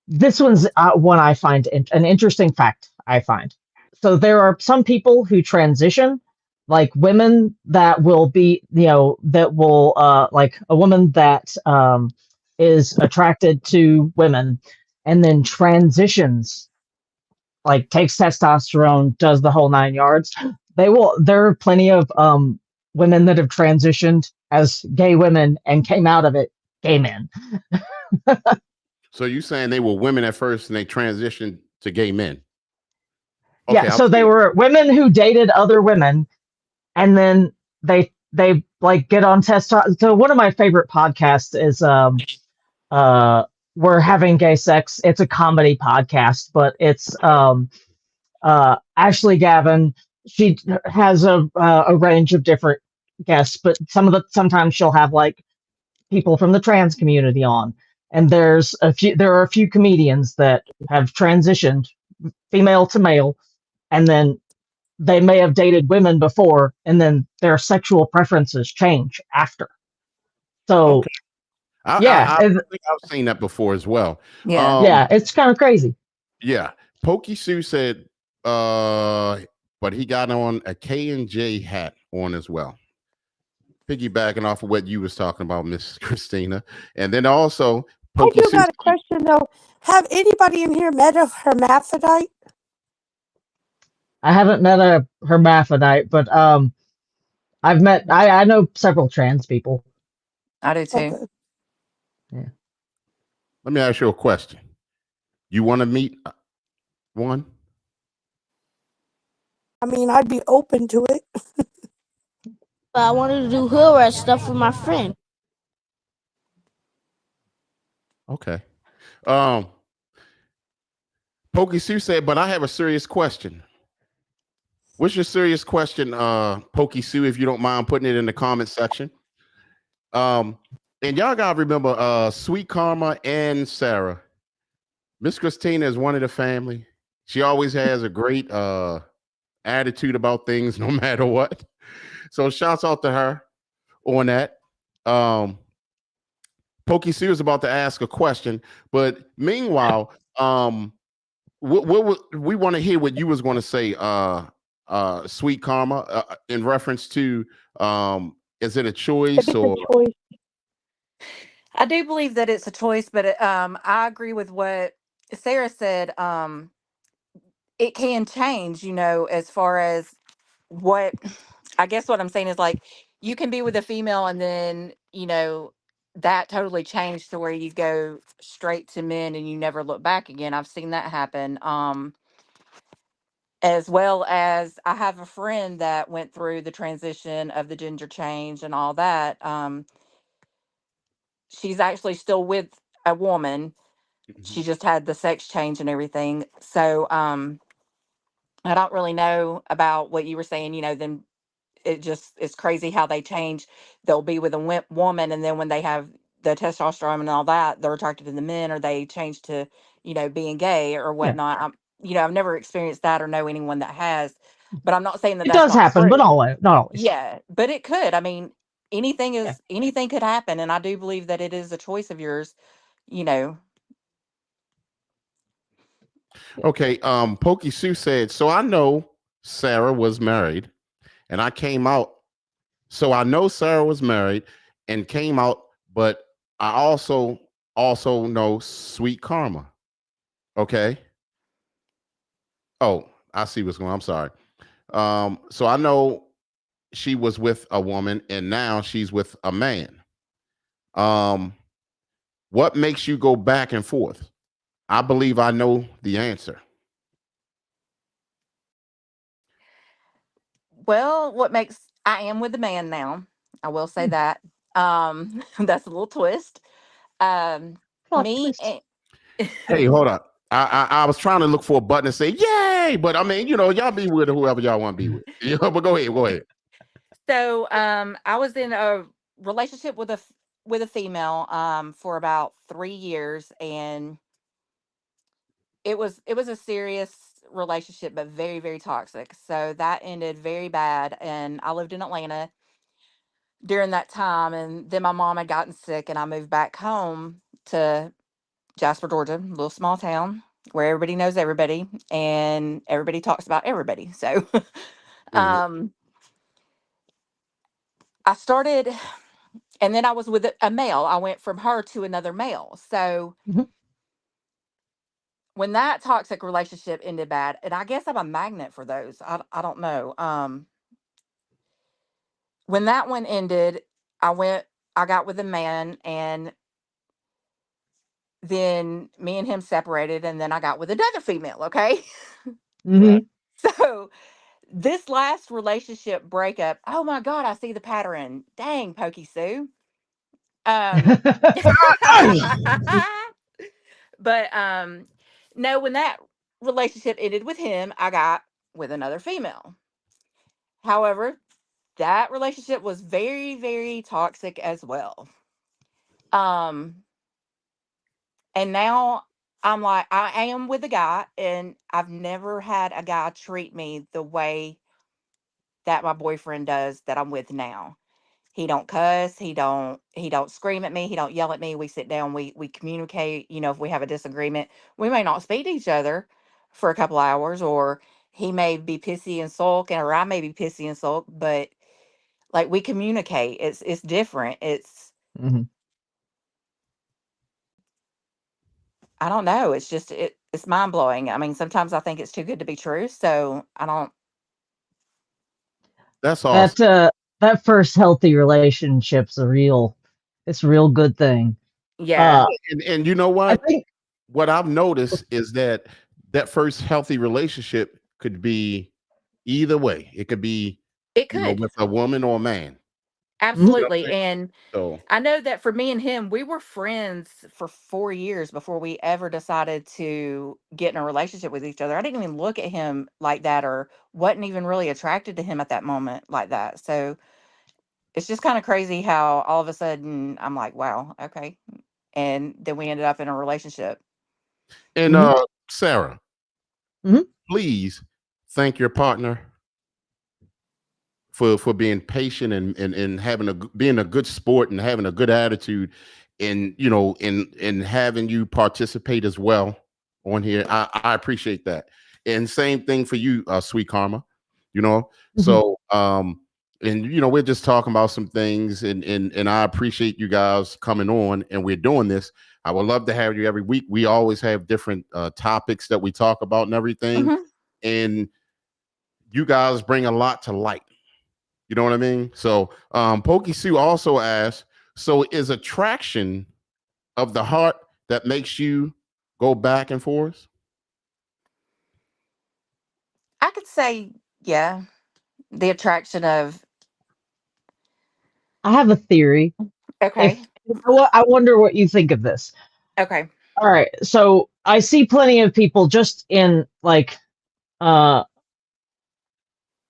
this one's one I find an interesting fact. I find so there are some people who transition, like women that will be that will like a woman that is attracted to women and then transitions, like takes testosterone, does the whole nine yards. There are plenty of women that have transitioned as gay women and came out of it gay men. So you saying they were women at first and they transitioned to gay men? Yeah, Okay, so they were women who dated other women, and then they like get on testosterone. So one of my favorite podcasts is We're Having Gay Sex. It's a comedy podcast, but it's Ashley Gavin. She has a range of different guests, but sometimes she'll have like people from the trans community on. And there are a few comedians that have transitioned female to male, and then they may have dated women before, and then their sexual preferences change after. So okay. yeah, I think I've seen that before as well. Yeah. yeah, it's kind of crazy. Yeah. Pokey Sue said, but he got on a K&J hat on as well. Piggybacking off of what you was talking about, Miss Christina. And then also I Pokey do Sue. got a question though. Have anybody in here met a hermaphrodite? I haven't met a hermaphrodite, but I know several trans people. I do too. Okay. Yeah. Let me ask you a question. You want to meet one? I mean, I'd be open to it. But I wanted to do hood rat stuff with my friend. Okay. Pokey Sue said, but I have a serious question. What's your serious question, Pokey Sue, if you don't mind putting it in the comment section? And y'all gotta remember Sweet Karma and Sarah. Miss Christina is one of the family. She always has a great attitude about things no matter what. So shouts out to her on that. Pokey Sue is about to ask a question, but meanwhile, we want to hear what you was going to say, Sweet Karma, in reference to is it a choice It's or a choice. I do believe that it's a choice, but I agree with what Sarah said. It can change, as far as what I guess what I'm saying is like you can be with a female and then, that totally changed to where you go straight to men and you never look back again. I've seen that happen. As well as I have a friend that went through the transition of the gender change and all that. She's actually still with a woman. She just had the sex change and everything. So I don't really know about what you were saying, then it's crazy how they change. They'll be with a woman, and then when they have the testosterone and all that, they're attracted to the men, or they change to, being gay or Yeah. whatnot. I've never experienced that or know anyone that has, but I'm not saying that It that's does not happen, but true. not always. Yeah, but it could. I mean, Yeah. anything could happen, and I do believe that it is a choice of yours. You know, okay? Pokey Sue said, so I know Sarah was married, and I came out. So I know Sarah was married and came out, but I also know Sweet Karma. Okay. Oh, I see what's going on. I'm sorry. So I know she was with a woman and now she's with a man. What makes you go back and forth? I believe I know the answer. well, what makes I am with a man now. I will say Hmm. that. That's a little twist. Um, Plot me. twist. Hey, hold on. I was trying to look for a button to say yay, but I mean, y'all be with whoever y'all want to be with. But go ahead, go ahead. So, I was in a relationship with a female for about 3 years, and it was a serious relationship, but very very toxic. So that ended very bad, and I lived in Atlanta during that time, and then my mom had gotten sick, and I moved back home to Jasper, Georgia, a little small town where everybody knows everybody and everybody talks about everybody. So, Mhm. um, I started. And then I was with a male. I went from her to another male. So Mhm. when that toxic relationship ended bad, and I guess I'm a magnet for those. I don't know. When that one ended, I got with a man, and then me and him separated, and then I got with another female. Okay. Right. Mhm. So this last relationship breakup, oh my God, I see the pattern. Dang, Pokey Sue. Um, but no, when that relationship ended with him, I got with another female. However, that relationship was very, very toxic as well. Um, and now I'm like, I am with a guy, and I've never had a guy treat me the way that my boyfriend does that I'm with now. He don't cuss, he don't scream at me, he don't yell at me. We sit down, we communicate, if we have a disagreement. We may not speak to each other for a couple hours, or he may be pissy and sulk, or I may be pissy and sulk, but like we communicate. It's different. Mhm. I don't know. It's just it's mind blowing. I mean, sometimes I think it's too good to be true. So I don't. That's awesome. That first healthy relationship's it's a real good thing. Yeah, Uh, And you know I what? think What I've noticed is that that first healthy relationship could be either way. It could be, it could with a woman or a man. Mhm. You know absolutely. what I'm saying? And So, I know that for me and him, we were friends for 4 years before we ever decided to get in a relationship with each other. I didn't even look at him like that, or wasn't even really attracted to him at that moment like that. So it's just kind of crazy how all of a sudden I'm like, wow, okay. And then we ended up in a relationship. and Mhm. Sarah, Mhm. please thank your partner for being patient and having being a good sport and having a good attitude, and in having you participate as well on here. I appreciate that, and same thing for you, sweet karma. you know Mhm. so and we're just talking about some things, and I appreciate you guys coming on, and we're doing this. I would love to have you every week. We always have different topics that we talk about and everything, Hmm. and you guys bring a lot to light. You know what I mean? So, Pokey Sue also asked, so is attraction of the heart that makes you go back and forth? I could say, yeah, the attraction of, I have a theory. okay, If I wonder what you think of this. okay. All right, so I see plenty of people just in uh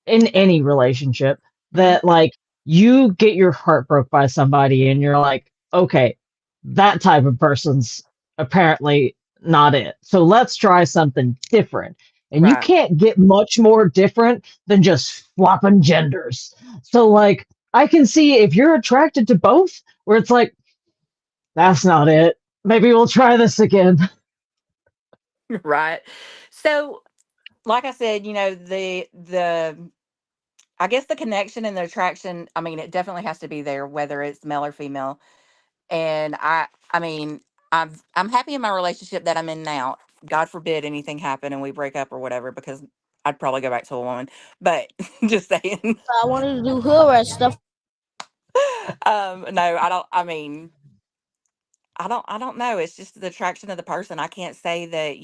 in any relationship Hmm. that like you get your heart broke by somebody and you're like, okay, that type of person's apparently not it. So let's try something different. And you Right. can't get much more different than just swapping genders. So like I can see if you're attracted to both where it's like that's not it. Maybe we'll try this again. Right. So, like I said, the I guess the connection and the attraction, I mean, it definitely has to be there, whether it's male or female. And I mean, I'm happy in my relationship that I'm in now. God forbid anything happen and we break up or whatever, because I'd probably go back to a woman. But just saying. I wanted to do hood rat stuff. No, I don't. I mean, I don't know. It's just the attraction of the person. I can't say that,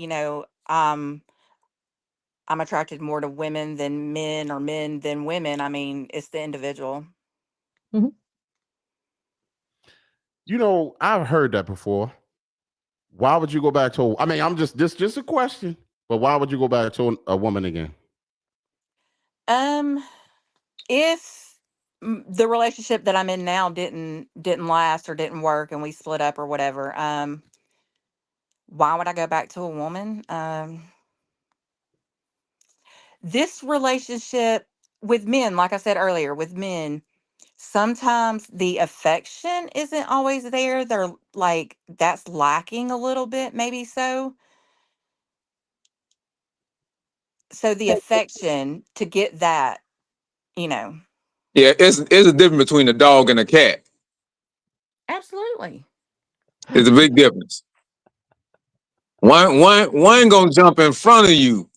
I'm attracted more to women than men, or men than women. I mean, it's the individual. Mhm. I've heard that before. Why would you go back to? I mean, I'm just a question, but why would you go back to a woman again? Um, if the relationship that I'm in now didn't last or didn't work and we split up or whatever, why would I go back to a woman? This relationship with men, like I said earlier, with men, sometimes the affection isn't always there. They're like, that's lacking a little bit, maybe so. So the affection to get that, you know, Yeah, it's a difference between a dog and a cat. absolutely. It's a big difference. One gonna jump in front of you,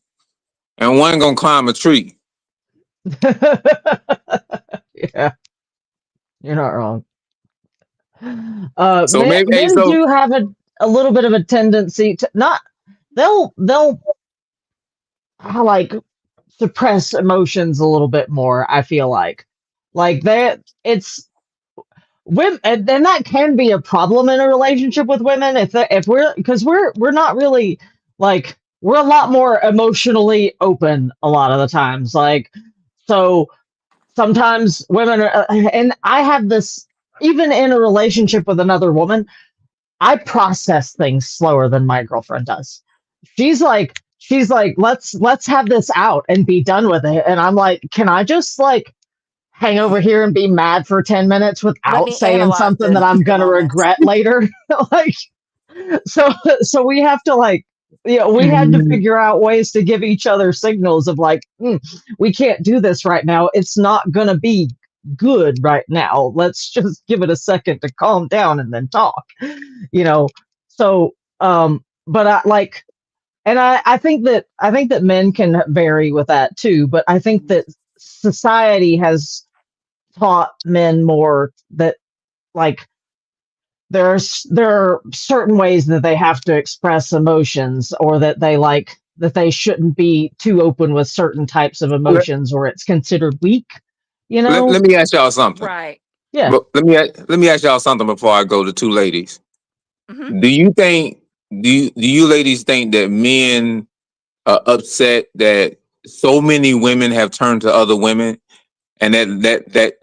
and one gonna climb a tree. Yeah, you're not wrong. So Men, maybe, hey, men so do have a little bit of a tendency to not. They'll like suppress emotions a little bit more. I feel like that it's women, and that can be a problem in a relationship with women if we're because we're not really like we're a lot more emotionally open a lot of the times. Like so sometimes women are, and I have this even in a relationship with another woman. I process things slower than my girlfriend does. She's like, let's have this out and be done with it. And I'm like, can I just like hang over here and be mad for 10 minutes Let without me saying analyze something that this I'm for a gonna moment. regret later? Like so so we have to like we had to figure out ways to give each other signals of like we can't do this right now, it's not gonna be good right now, let's just give it a second to calm down and then talk, you know. So but I like and I think that men can vary with that too, but I think that society has taught men more that like there are certain ways that they have to express emotions or that they like that they shouldn't be too open with certain types of Let, emotions or it's considered weak, you let, know? let me ask y'all something. Right. Yeah. But let me ask y'all something before I go to two ladies. Hmm. Do you think do you ladies think that men are upset that so many women have turned to other women and that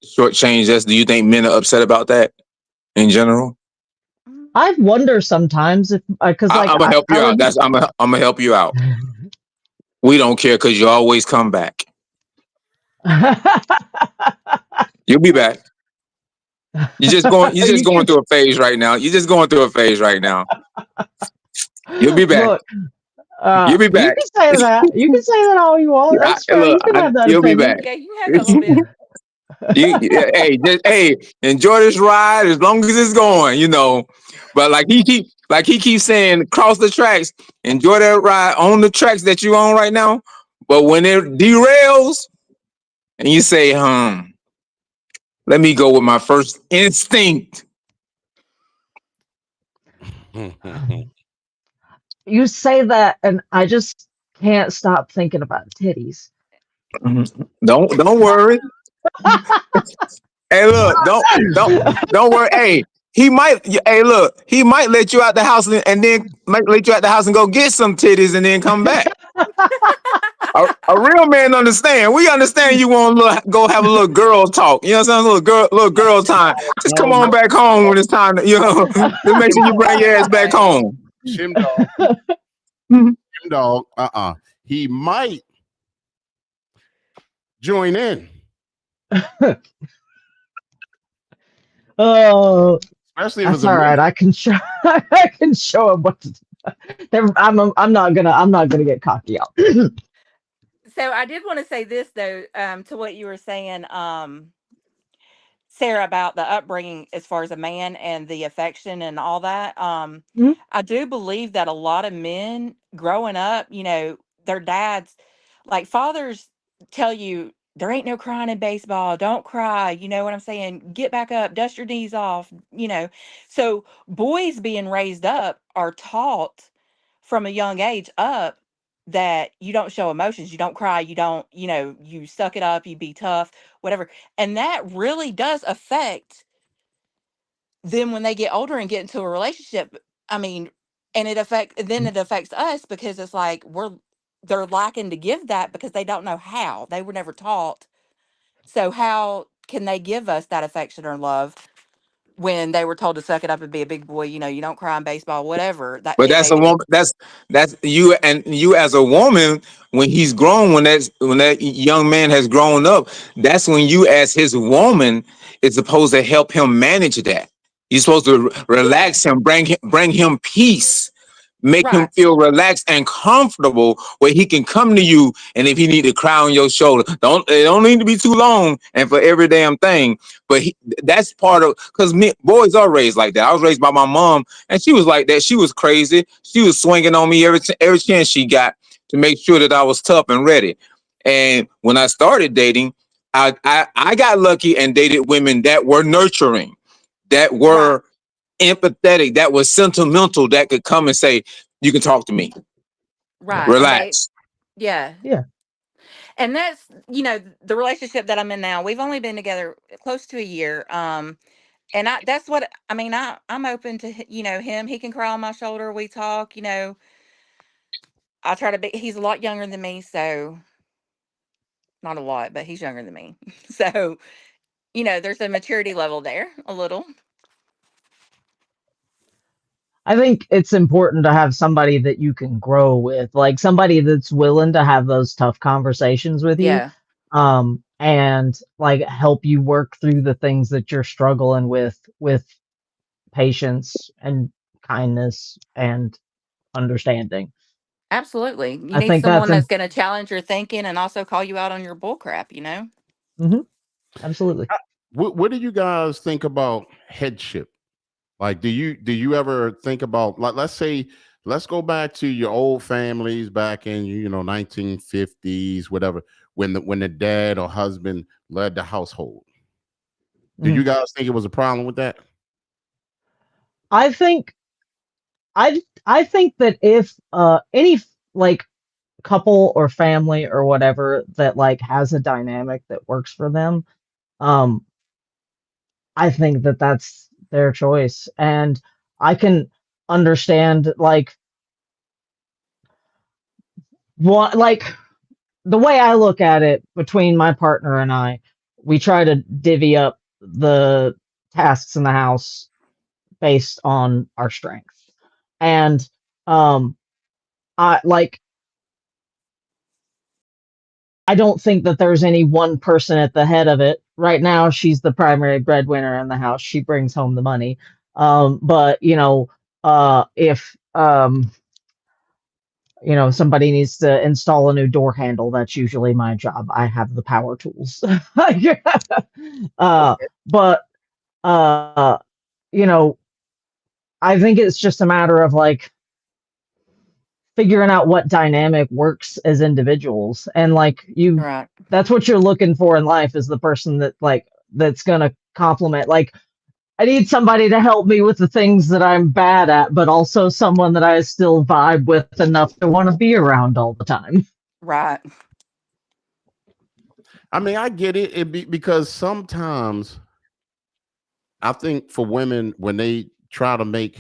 shortchanged us? Do you think men are upset about that in general? I wonder sometimes if because like I'm gonna help I you out. would I'm gonna help you out. We don't care because you always come back. You'll be back. You're just you going can through a phase right now. You're just going through a phase right now. You'll be back. look You'll be you back. can say that, you can say that all you want, that's fair, you can have that You'll be opinion. back. Yeah, you can have that a little bit. Hey, enjoy this ride as long as it's going, you know. But he keeps saying, cross the tracks, enjoy that ride on the tracks that you on right now. But when it derails and you say, let me go with my first instinct. You say that and I just can't stop thinking about titties. Don't worry. Hey, look, don't worry. Hey, he might let you out the house and then might let you out the house and go get some titties and then come back. A real man understand. We understand you want to go have a little girl talk. You know what I'm saying? Little girl time. Just come on back home when it's time to, just make sure you bring your ass back Right. home. Shim dog. Shim dog. He might join in. Oh, Especially if that's it's a all right. minute. I can show I can show him what to do. I'm not gonna get cocky out. So I did want to say this though, to what you were saying, Sarah, about the upbringing as far as a man and the affection and all that. Mhm. I do believe that a lot of men growing up, their dads, like fathers, tell you there ain't no crying in baseball. Don't cry. You know what I'm saying? Get back up, dust your knees off. So boys being raised up are taught from a young age up that you don't show emotions, you don't cry, you don't, you suck it up, you be tough, whatever. And that really does affect them when they get older and get into a relationship. I mean, and it affects us because it's like they're lacking to give that because they don't know how. They were never taught. So how can they give us that affection or love when they were told to suck it up and be a big boy? You don't cry in baseball, whatever. That But it that's may a be. woman. That's you, and you as a woman. When he's grown, when that young man has grown up, that's when you, as his woman, is supposed to help him manage that. You're supposed to relax him, bring him peace, make him Right. feel relaxed and comfortable, where he can come to you, and if he need to cry on your shoulder, it don't need to be too long, and for every damn thing. But that's part of, because boys are raised like that. I was raised by my mom, and she was like that. She was crazy. She was swinging on me every chance she got to make sure that I was tough and ready. And when I started dating, I got lucky and dated women that were nurturing, that Right. were empathetic, that was sentimental, that could come and say, you can talk to me, Right. And they relax. yeah. Yeah. And that's, the relationship that I'm in now. We've only been together close to a year. And that's what I mean. I'm open to him. He can cry on my shoulder. We talk. I try to be. He's a lot younger than me, so not a lot, but he's younger than me. So there's a maturity level there, a little. I think it's important to have somebody that you can grow with, like somebody that's willing to have those tough conversations with you, Yeah, and like help you work through the things that you're struggling with patience and kindness and understanding. absolutely. You I need think that's someone that's going to challenge your thinking and also call you out on your bull crap. absolutely. What do you guys think about headship? Like, do you ever think about, like, let's go back to your old families back in 1950s, whatever, when the dad or husband led the household. Do you Mhm. guys think it was a problem with that? I think I think that if any like couple or family or whatever that like has a dynamic that works for them, um I think that that's their choice, and I can understand like what like the way I look at it between my partner and I, we try to divvy up the tasks in the house based on our strengths. And um I like I don't think that there's any one person at the head of it. Right now she's the primary breadwinner in the house. She brings home the money. But if somebody needs to install a new door handle, that's usually my job. I have the power tools. uh, Okay. but uh, you know, I think it's just a matter of like figuring out what dynamic works as individuals, and like Right. that's what you're looking for in life is the person that's gonna complement. Like I need somebody to help me with the things that I'm bad at, but also someone that I still vibe with enough to want to be around all the time. Right. I mean, I get it. Because sometimes I think for women, when they try to make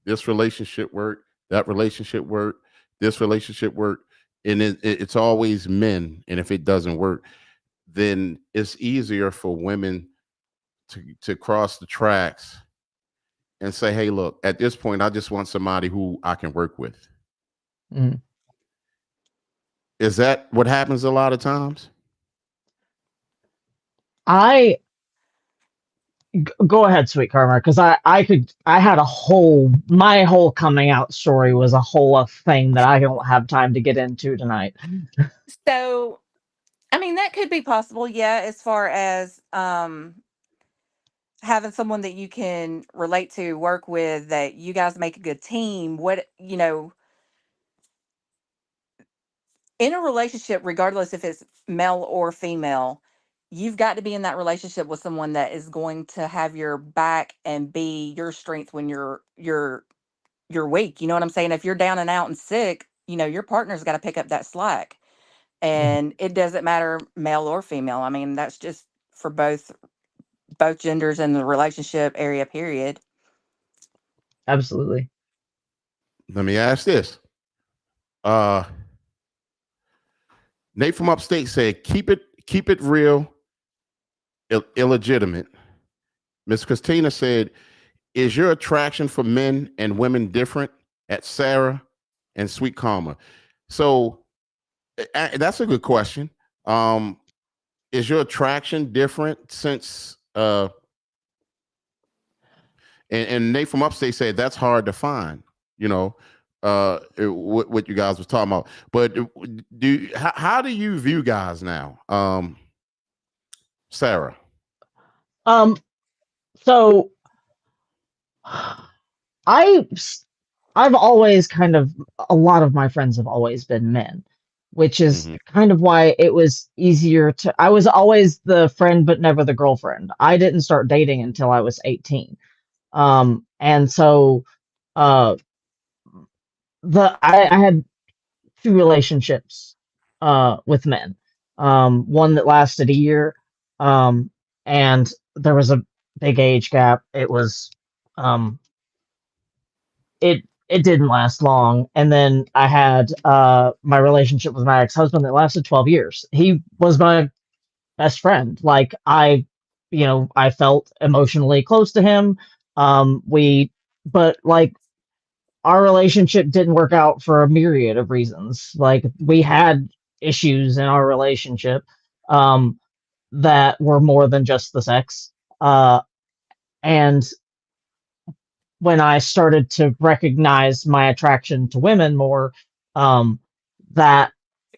this relationship work, that relationship work, this relationship work, and it's always men. And if it doesn't work, then it's easier for women to cross the tracks and say, "Hey, look, at this point, I just want somebody who I can work with." Mhm. Is that what happens a lot of times? I Go ahead, sweet karma, because I had my whole coming out story was a whole thing that I don't have time to get into tonight. So, I mean, that could be possible. Yeah, as far as having someone that you can relate to, work with, that you guys make a good team. In a relationship, regardless if it's male or female, you've got to be in that relationship with someone that is going to have your back and be your strength when you're weak. You know what I'm saying? If you're down and out and sick, your partner's got to pick up that slack. And it doesn't matter male or female. I mean, that's just for both genders in the relationship area, period. Absolutely. Let me ask this. Uh, Nate from upstate said, keep it real, illegitimate." Miss Christina said, "Is your attraction for men and women different?" At Sarah and Sweet Karma. So that's a good question. Um, is your attraction different since and Nate from upstate said that's hard to find, you know, what you guys was talking about. But how do you view guys now? Sarah. Um, so I I've always kind of a lot of my friends have always been men, which is Hmm. kind of why it was easier to I was always the friend but never the girlfriend. I didn't start dating until I was 18. And so uh I had two relationships with men. One that lasted a year, and there was a big age gap. It was it didn't last long. And then I had my relationship with my ex-husband that lasted 12 years. He was my best friend. Like I felt emotionally close to him. But like our relationship didn't work out for a myriad of reasons. Like we had issues in our relationship um, that were more than just the sex. And when I started to recognize my attraction to women more, um, that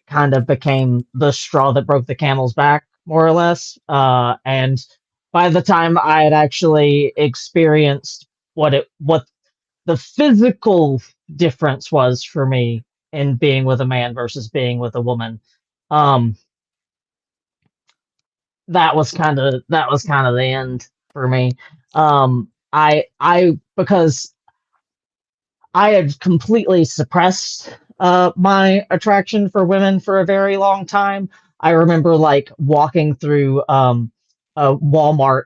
kind of became the straw that broke the camel's back, more or less. And by the time I had actually experienced what the physical difference was for me in being with a man versus being with a woman, um, that was kind of the end for me. I because I had completely suppressed my attraction for women for a very long time. I remember like walking through a Walmart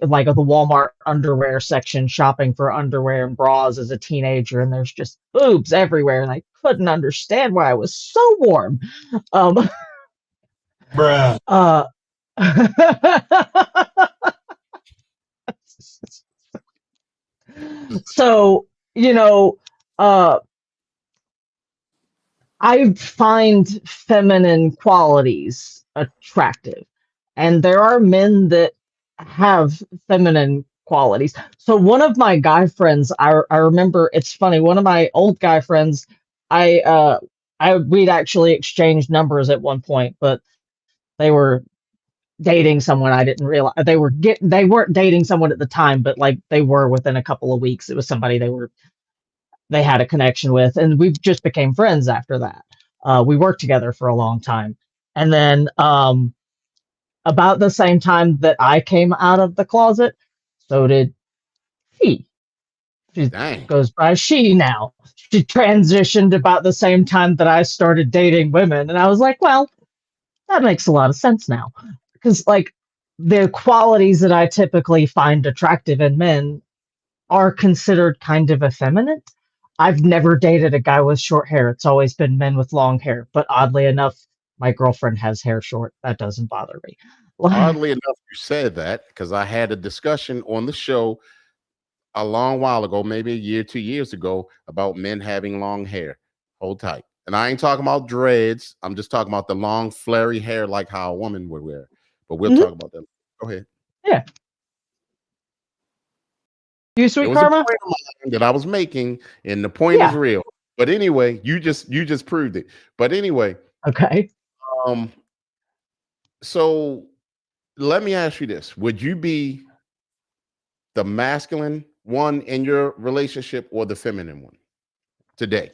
like the Walmart underwear section, shopping for underwear and bras as a teenager, and there's just boobs everywhere, and I couldn't understand why I was so warm. Um, Bruh. uh, so you know, uh, I find feminine qualities attractive, and there are men that have feminine qualities. So one of my guy friends, I remember it's funny. One of my old guy friends, I uh we'd actually exchanged numbers at one point, but they were dating someone I didn't realize they weren't dating someone at the time, but like they were within a couple of weeks. It was somebody they had a connection with, and we just became friends after that. We worked together for a long time, and then about the same time that I came out of the closet, so did she. She Dang. goes by she now. She transitioned about the same time that I started dating women, and I was like, well, that makes a lot of sense now, because like the qualities that I typically find attractive in men are considered kind of effeminate. I've never dated a guy with short hair. It's always been men with long hair. But oddly enough, my girlfriend has hair short. That doesn't bother me. Oddly enough, you said that because I had a discussion on the show a long while ago, maybe a year, 2 years ago, about men having long hair. Hold tight. And I ain't talking about dreads. I'm just talking about the long, flary hair like how a woman would wear. But we'll Mhm. talk about that. Go ahead. Yeah. You, It sweet was a karma? point of mine that I was making, and the point is Yeah. real. But anyway, you just proved it. But anyway, Okay. um, so let me ask you this: would you be the masculine one in your relationship or the feminine one today?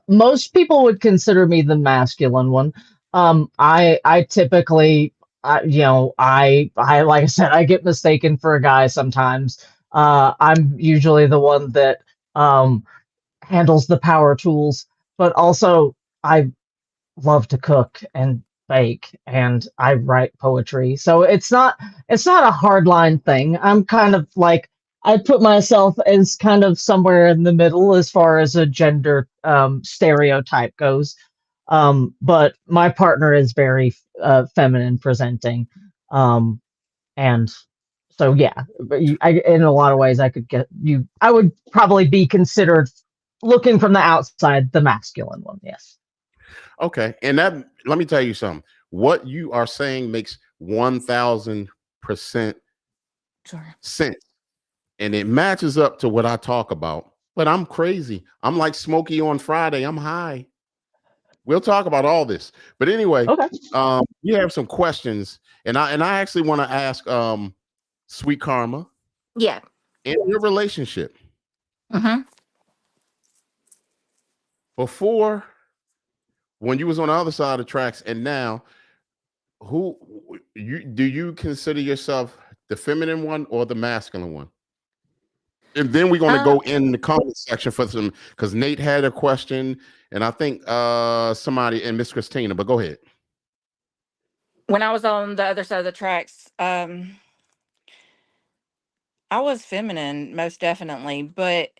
Most people would consider me the masculine one. I typically, I like I said, I get mistaken for a guy sometimes. I'm usually the one that um handles the power tools, but also I love to cook and bake and I write poetry. So it's not a hard line thing. I'm kind of like I put myself as kind of somewhere in the middle as far as a gender stereotype goes. But my partner is very feminine presenting. Um, and so yeah, but in a lot of ways I could get you I would probably be considered looking from the outside the masculine one, yes. Okay, and that let me tell you something. What you are saying makes 1,000% Sure. sense, and it matches up to what I talk about. But I'm crazy. I'm like Smokey on Friday. I'm high. We'll talk about all this. But anyway, Okay. you have some questions, and I actually want to ask Sweet Karma, Yeah. in your relationship Mm-hmm. before, when you was on the other side of the tracks, and now, who you consider yourself, the feminine one or the masculine one? And then we're going to Um, go in the comment section for some, because Nate had a question, and I think somebody and Miss Christina. But go ahead. when I was on the other side of the tracks, I was feminine, most definitely, but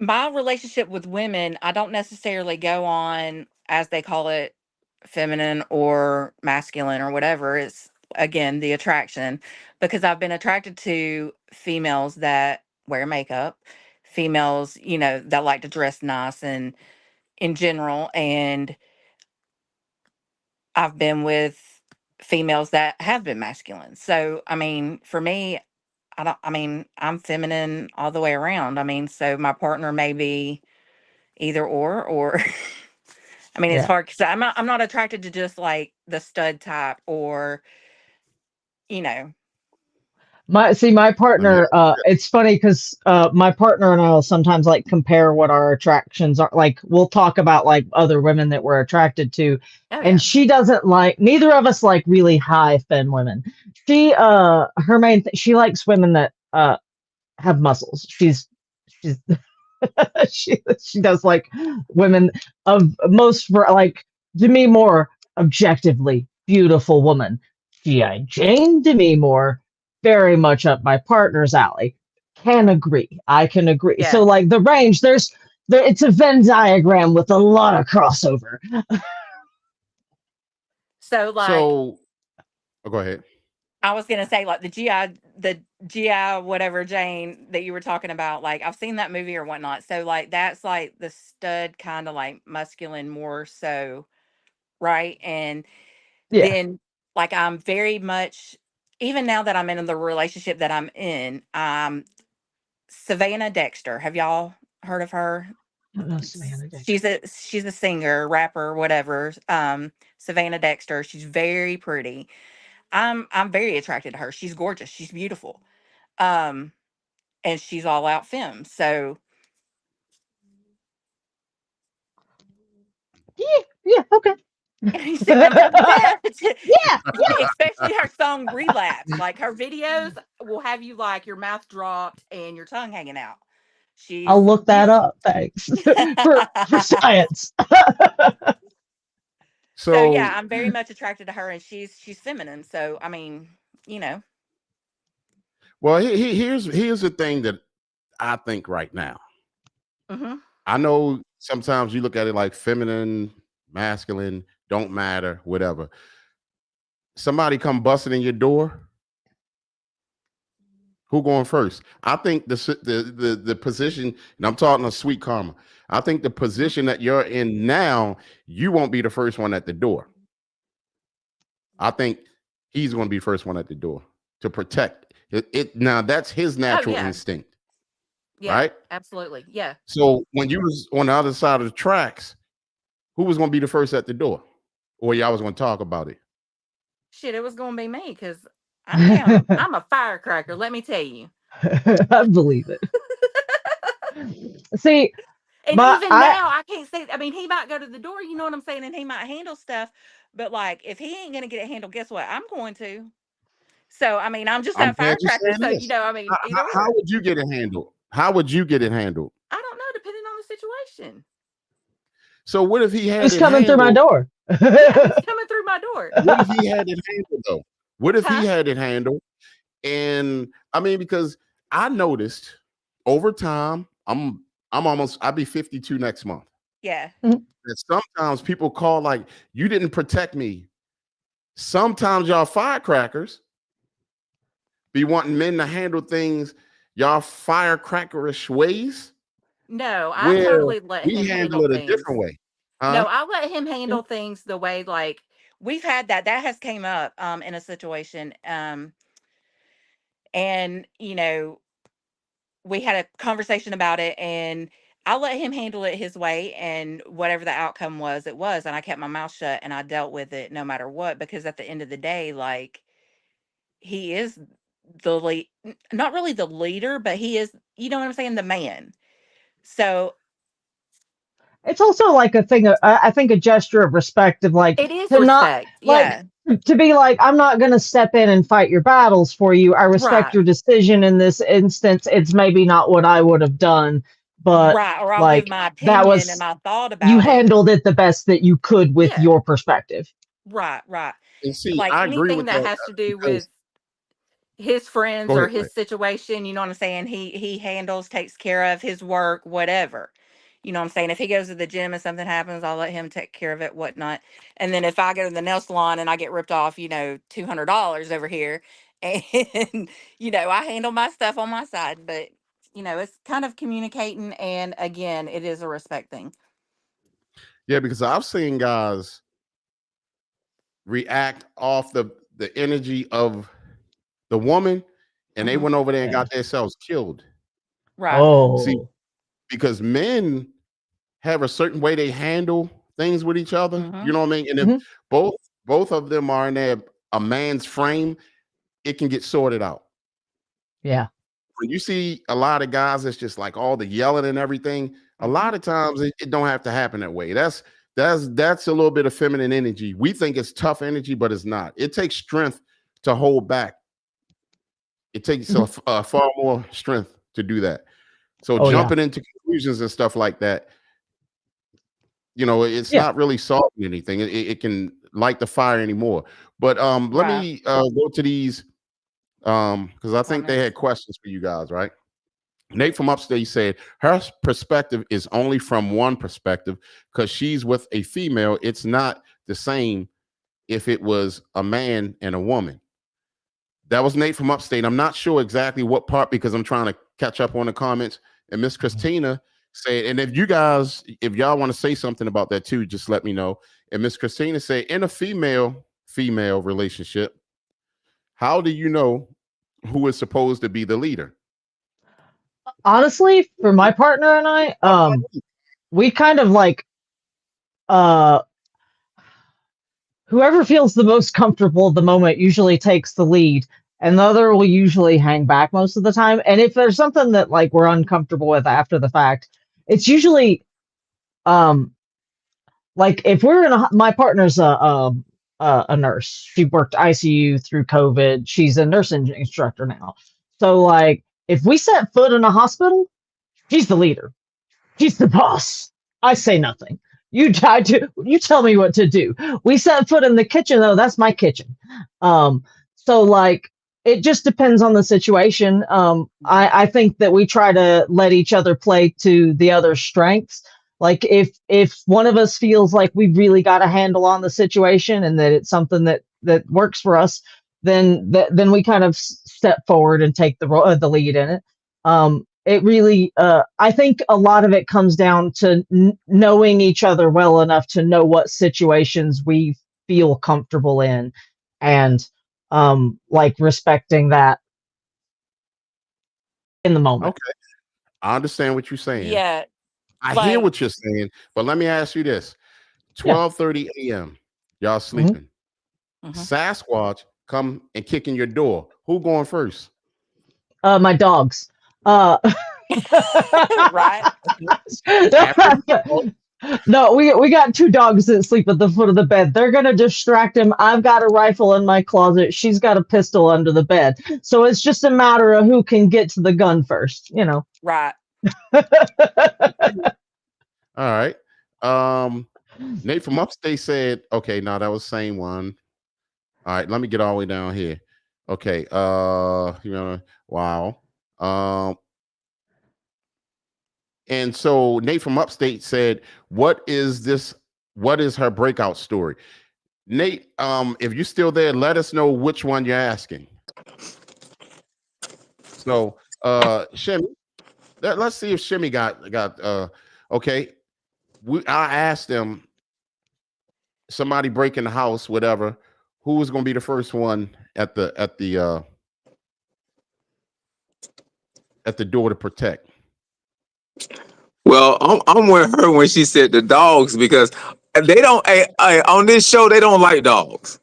my relationship with women, I don't necessarily go on, as they call it, feminine or masculine or whatever. It's again the attraction, because I've been attracted to females that wear makeup, females, that like to dress nice and in general. And I've been with females that have been masculine. So, I mean, for me, I'm feminine all the way around. I mean, so my partner may be either or I mean, it's Yeah. hard because I'm not attracted to just like the stud type or, you know, My Let me partner, ask it's funny because my partner and I will sometimes like compare what our attractions are. Like we'll talk about like other women that we're attracted to, oh and yeah. she doesn't like, neither of us like really high thin women. She her main she likes women that have muscles. She's she does like women of like Demi Moore, objectively beautiful woman. G.I. Jane, Demi Moore, very much up my partner's alley. Can agree. I can agree. So Yeah. like the range, it's a Venn diagram with a lot of crossover. So like So, oh, go ahead. I was gonna say like the GI whatever Jane that you were talking about, like I've seen that movie or whatnot. So like that's like the stud kind of like masculine more so, right? And Yeah. then like I'm very much, even now that I'm in the relationship that I'm in, Savannah Dexter. Have y'all heard of her? I don't know Savannah She's Dexter. a singer, rapper, whatever. Savannah Dexter. She's very pretty. I'm very attracted to her. She's gorgeous. She's beautiful. Um, and she's all out femme. So Yeah, yeah, okay. you see what I'm saying? But Yeah, especially her song Relapse. Like her videos will have you like your mouth dropped and your tongue hanging out. I'll She's look that beautiful. up. Thanks for science. So yeah, So, I'm very much attracted to her and she's feminine. So I mean, you know. well, here's the thing that I think right now. Mhm. I know sometimes you look at it like feminine, masculine, don't matter, whatever. Somebody come busting in your door. Who going first? I think the position, and I'm talking a sweet karma. I think the Mhm. position that you're in now, you won't be the first one at the door. I think he's going to be first one at the door to protect it. Now that's his Oh natural yeah. instinct, Yeah, right? absolutely. Yeah. So when you was on the other side of the tracks, who was going to be the first at the door, or y'all was going to talk about it? Shit, it was gonna be me because I'm down. I'm a firecracker, let me tell you. I believe it. See, And my even I now, I can't say. I mean, he might go to the door, you know what I'm saying, and he might handle stuff. But like, if he ain't gonna get it handled, guess what? I'm going to. So I mean, I'm just I'm that glad you firecracker. said So this. I mean, either How or. would you get it handled? How would you get it handled? I don't know, depending on the situation. So what if he had who's it coming through my handled? door? Yeah, who's coming through my door? What if he had it handled though? What if he Huh? had it handled? And I mean, because I noticed over time, I'll be 52 next month. Yeah. That sometimes people call like, you didn't protect me. Sometimes y'all firecrackers be wanting men to handle things y'all firecrackerish ways No, I where totally let we him handle handle it a things. different way. No, Huh? I let him handle things the way like we've had that has came up in a situation and we had a conversation about it and I let him handle it his way and whatever the outcome was, it was. And I kept my mouth shut and I dealt with it no matter what, because at the end of the day, like he is the lead, not really the leader, but he is, you know what I'm saying? The man. So It's also like a thing. I think a gesture of respect of like it is to not respect. like Yeah. to be like, I'm not going to step in and fight your battles for you. I respect Right. your decision in this instance. It's maybe not what I would have done, but Right. Or I'll give like my that opinion and was, my thought you about it. handled it the best that you could with Yeah. your perspective. Right. Right. And see, Like I agree anything with that that has to do with because his friends go or ahead. his situation, you know what I'm saying? He handles, takes care of his work, whatever. You know what I'm saying? If he goes to the gym and something happens, I'll let him take care of it, whatnot. And then if I go to the nail salon and I get ripped off, $200 over here, and I handle my stuff on my side. But it's kind of communicating, and again, it is a respect thing. Yeah, because I've seen guys react off the energy of the woman, and they Hmm. went over there and Yeah. got themselves killed. Right. See, Oh, because men have a certain way they handle things with each other. Hmm. You know what I mean? And if mhm, both both of them are in a man's frame, it can get sorted out. yeah. When you see a lot of guys that's just like all the yelling and everything, a Hmm. lot of times it don't have to happen that way. That's a little bit of feminine energy. We think it's tough energy, but it's not. It takes strength to hold back. It takes Mhm. far more strength to do that. So Oh, yeah. jumping into conclusions and stuff like that, it's Yeah. not really solving anything. It can light the fire anymore. But let Right. me go to these because I think they Comments. had questions for you guys, right? Nate from upstate said her perspective is only from one perspective because she's with a female. It's not the same if it was a man and a woman. That was Nate from upstate. I'm not sure exactly what part because I'm trying to catch up on the comments. And Miss Christina said, and if y'all want to say something about that too, just let me know. And Miss Christina said, in a female relationship, how do you know who is supposed to be the leader? Honestly, for my partner and I, we kind of like, uh, whoever feels the most comfortable at the moment usually takes the lead, and the other will usually hang back most of the time. And if there's something that like we're uncomfortable with after the fact, it's usually um like if we're in my partner's a nurse. She worked ICU through COVID. She's a nursing instructor now. So like if we set foot in a hospital, she's the leader. He's the boss. I say nothing. You tell me what to do. We set foot in the kitchen though, that's my kitchen. So like it just depends on the situation. I think that we try to let each other play to the other's strengths. Like if one of us feels like we've really got a handle on the situation and that it's something that works for us, then we kind of step forward and take the lead in it. It really I think a lot of it comes down to knowing each other well enough to know what situations we feel comfortable in, and like respecting that in the moment. Okay, I understand what you're saying. Yeah. I hear Like. what you're saying, but let me ask you this: Yeah. 12:30 a.m. Y'all Mhm. sleeping? Mhm. Sasquatch come and kick in your door. Who going first? My dogs. Uh Right. After No, we got two dogs that sleep at the foot of the bed. They're gonna distract him. I've got a rifle in my closet. She's got a pistol under the bed. So it's just a matter of who can get to the gun first, you know. Right. all right. Nate from upstate said, okay, now that was the same one. All right, let me get all the way down here. Okay, wow. Um, and so Nate from upstate said, what is this? What is her breakout story? Nate, if you're still there, let us know which one you're asking. So Shimmy, let's see if Shimmy got okay. I asked them, somebody breaking the house, whatever, who was gonna be the first one at the door to protect? Well, I'm with her when she said the dogs because they don't. On this show, they don't like dogs.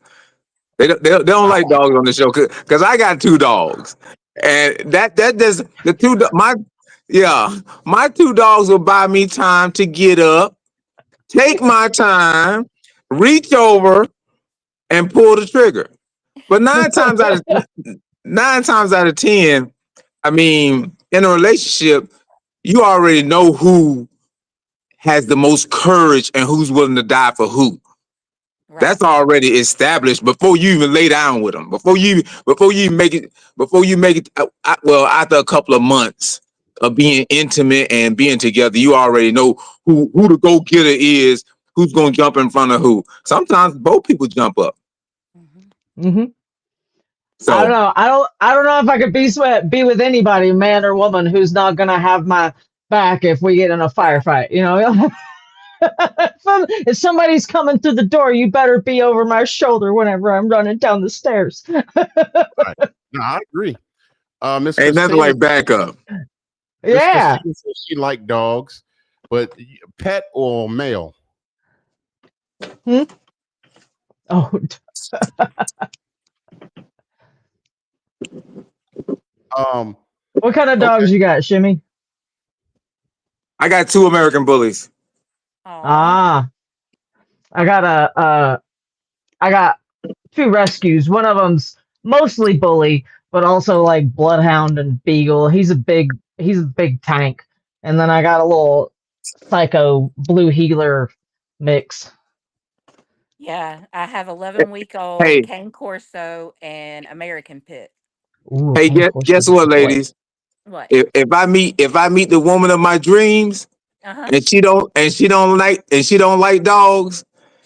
They don't like dogs on the show because I got two dogs, and that does the my two dogs will buy me time to get up, take my time, reach over, and pull the trigger. But 9 times out of 10, I mean, in a relationship, you already know who has the most courage and who's willing to die for who. Right. That's already established before you even lay down with them. Before you make it. Well, after a couple of months of being intimate and being together, you already know who the go getter is. Who's gonna jump in front of who? Sometimes both people jump up. Mm-hmm. I don't So know. I don't know if I could be with anybody, man or woman, who's not gonna have my back if we get in a firefight. You know, if somebody's coming through the door, you better be over my shoulder whenever I'm running down the stairs. Right. No, I agree. Miss ain't nothing Christina, like backup. Miss Yeah. Christina says she like dogs, but pet or male? Hmm? Oh, what kind of dogs Okay. you got, Shimmy? I got 2 American bullies. Aw. Ah, I got 2 rescues. One of them's mostly bully, but also like bloodhound and beagle. He's a big tank. And then I got a little psycho blue healer mix. Yeah, I have 11-week-old Hey, Cane Corso and American Pit. Ooh, hey, cane corso's guess a what, good boy. ladies? What? If I meet the woman of my dreams Uh-huh. and she don't like dogs,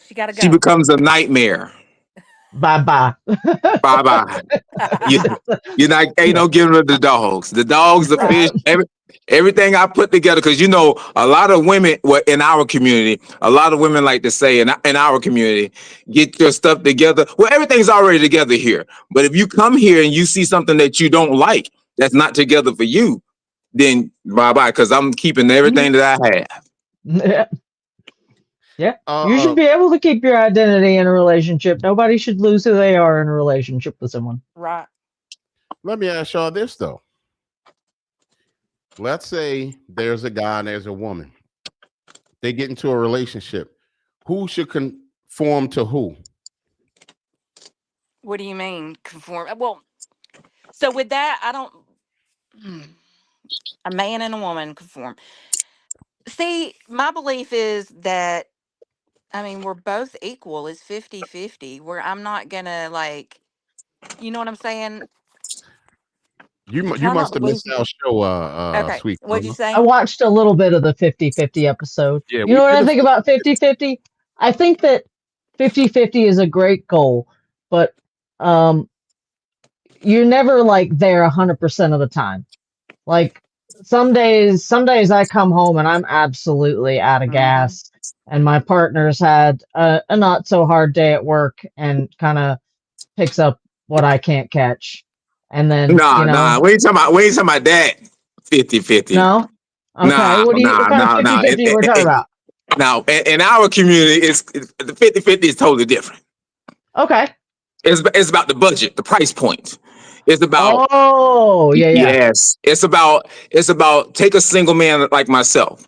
She gotta she go. becomes a nightmare. Bye bye. Bye bye. You, you're not ain't no giving her the dogs. The dogs, the fish, Right. everything I put together. Because a lot of women, well, in our community, a lot of women like to say in our community, get your stuff together. Well, everything's already together here. But if you come here and you see something that you don't like, that's not together for you, then bye bye. Because I'm keeping everything that I have. Yeah. You should Uh, be able to keep your identity in a relationship. Nobody should lose who they are in a relationship with someone. Right. let me ask y'all this though. Let's say there's a guy and there's a woman. They get into a relationship. Who should conform to who? What do you mean conform? Well, so with that, I don't. A man and a woman conform. See, my belief is that, I mean, we're both equal. It's 50-50. Where I'm not gonna like, you know what I'm saying? You Try not must to have lose. missed our show, Okay, sweet what'd you Carla. I say? watched a little bit of the 50-50 episode. Yeah, You we know what did I a think about 50-50? I think that 50-50 is a great goal, but um, you're never like there 100% of the time. Like some days I come home and I'm absolutely out of Mm-hmm. gas, and my partner's had a not so hard day at work and kind of picks up what I can't catch. And then, Nah. We ain't talking about that 50-50. no? Okay, Nah, what nah, kind of nah, nah. 50-50 we're talking about? Now, in our community, it's the 50-50 is totally different. Okay. It's about the budget, the price point. It's about Oh, yeah. yes. It's about take a single man like myself,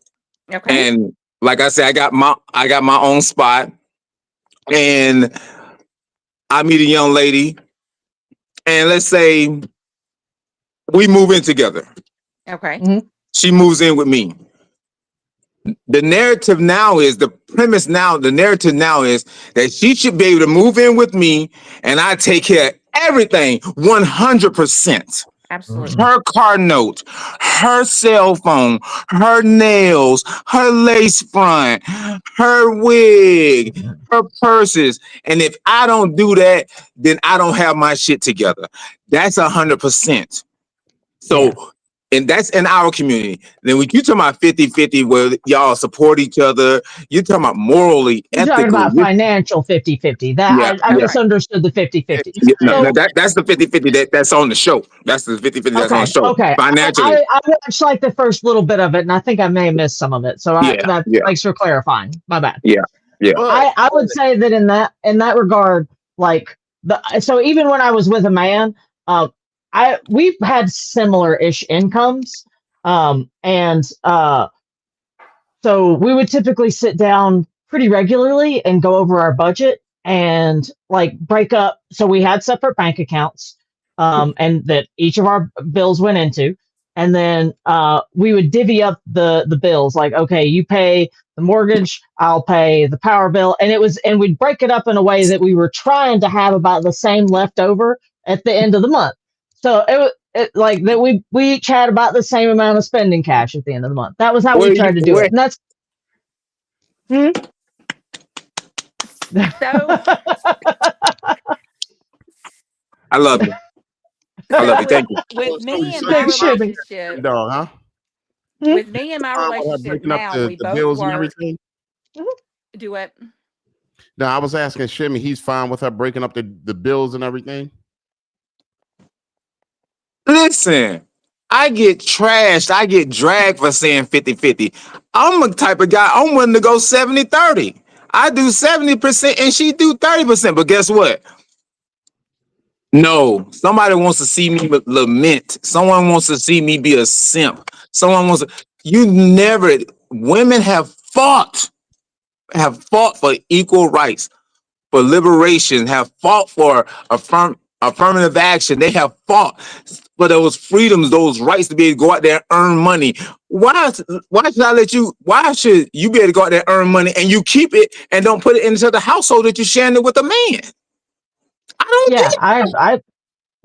Okay. and like I said, I got my own spot, and I meet a young lady, and let's say we move in together. Okay. Mhm. She moves in with me. The narrative now is the narrative now is that she should be able to move in with me and I take care of everything 100%. Absolutely. Mm. Her car note, her cell phone, her nails, her lace front, her wig, her purses. And if I don't do that, then I don't have my shit together. That's 100%. Yeah. So, and that's in our community. Then when you talking about 50-50, where y'all support each other, you're talking about morally, You're talking ethically. about financial 50-50. Yeah, I yeah. Okay. misunderstood the 50-50. No, So, that's the 50-50 that's on the show. That's the 50-50 that's on the okay, show. okay. Financially. I watched like the first little bit of it, and I think I may have missed some of it. So Yeah, that yeah, thanks for clarifying. My bad. yeah, yeah. but I would say that in that regard, like so even when I was with a man, we've had similar ish incomes, and so we would typically sit down pretty regularly and go over our budget. and like break up. So we had separate bank accounts, and that each of our bills went into, and then we would divvy up the bills. Like, okay, you pay the mortgage, I'll pay the power bill, and we'd break it up in a way that we were trying to have about the same leftover at the end of the month. So like that we each had about the same amount of spending cash at the end of the month. That was how we tried to do it, and that's. Hmm? So I love you. I love so you. Thank you. with So, me and so my Big you fine shimmy. relationship, dog, huh? Hmm? with me and my Fine with her relationship breaking up now, we the both bills and work. everything? Do it. No, I was asking Shimmy, he's fine with her breaking up the bills and everything? Listen, I get trashed. I get dragged for saying 50-50. I'm the type of guy, I'm willing to go 70-30. I do 70% and she do 30%. But guess what? No, somebody wants to see me lament. Someone wants to see me be a simp. Someone wants to, you never, women have fought for equal rights, for liberation, have fought for affirmative action. They have fought for those freedoms, those rights to be able to go out there and earn money. Why should I let you? Why should you be able to go out there and earn money and you keep it and don't put it into the household that you're sharing it with a man? I don't Yeah, get I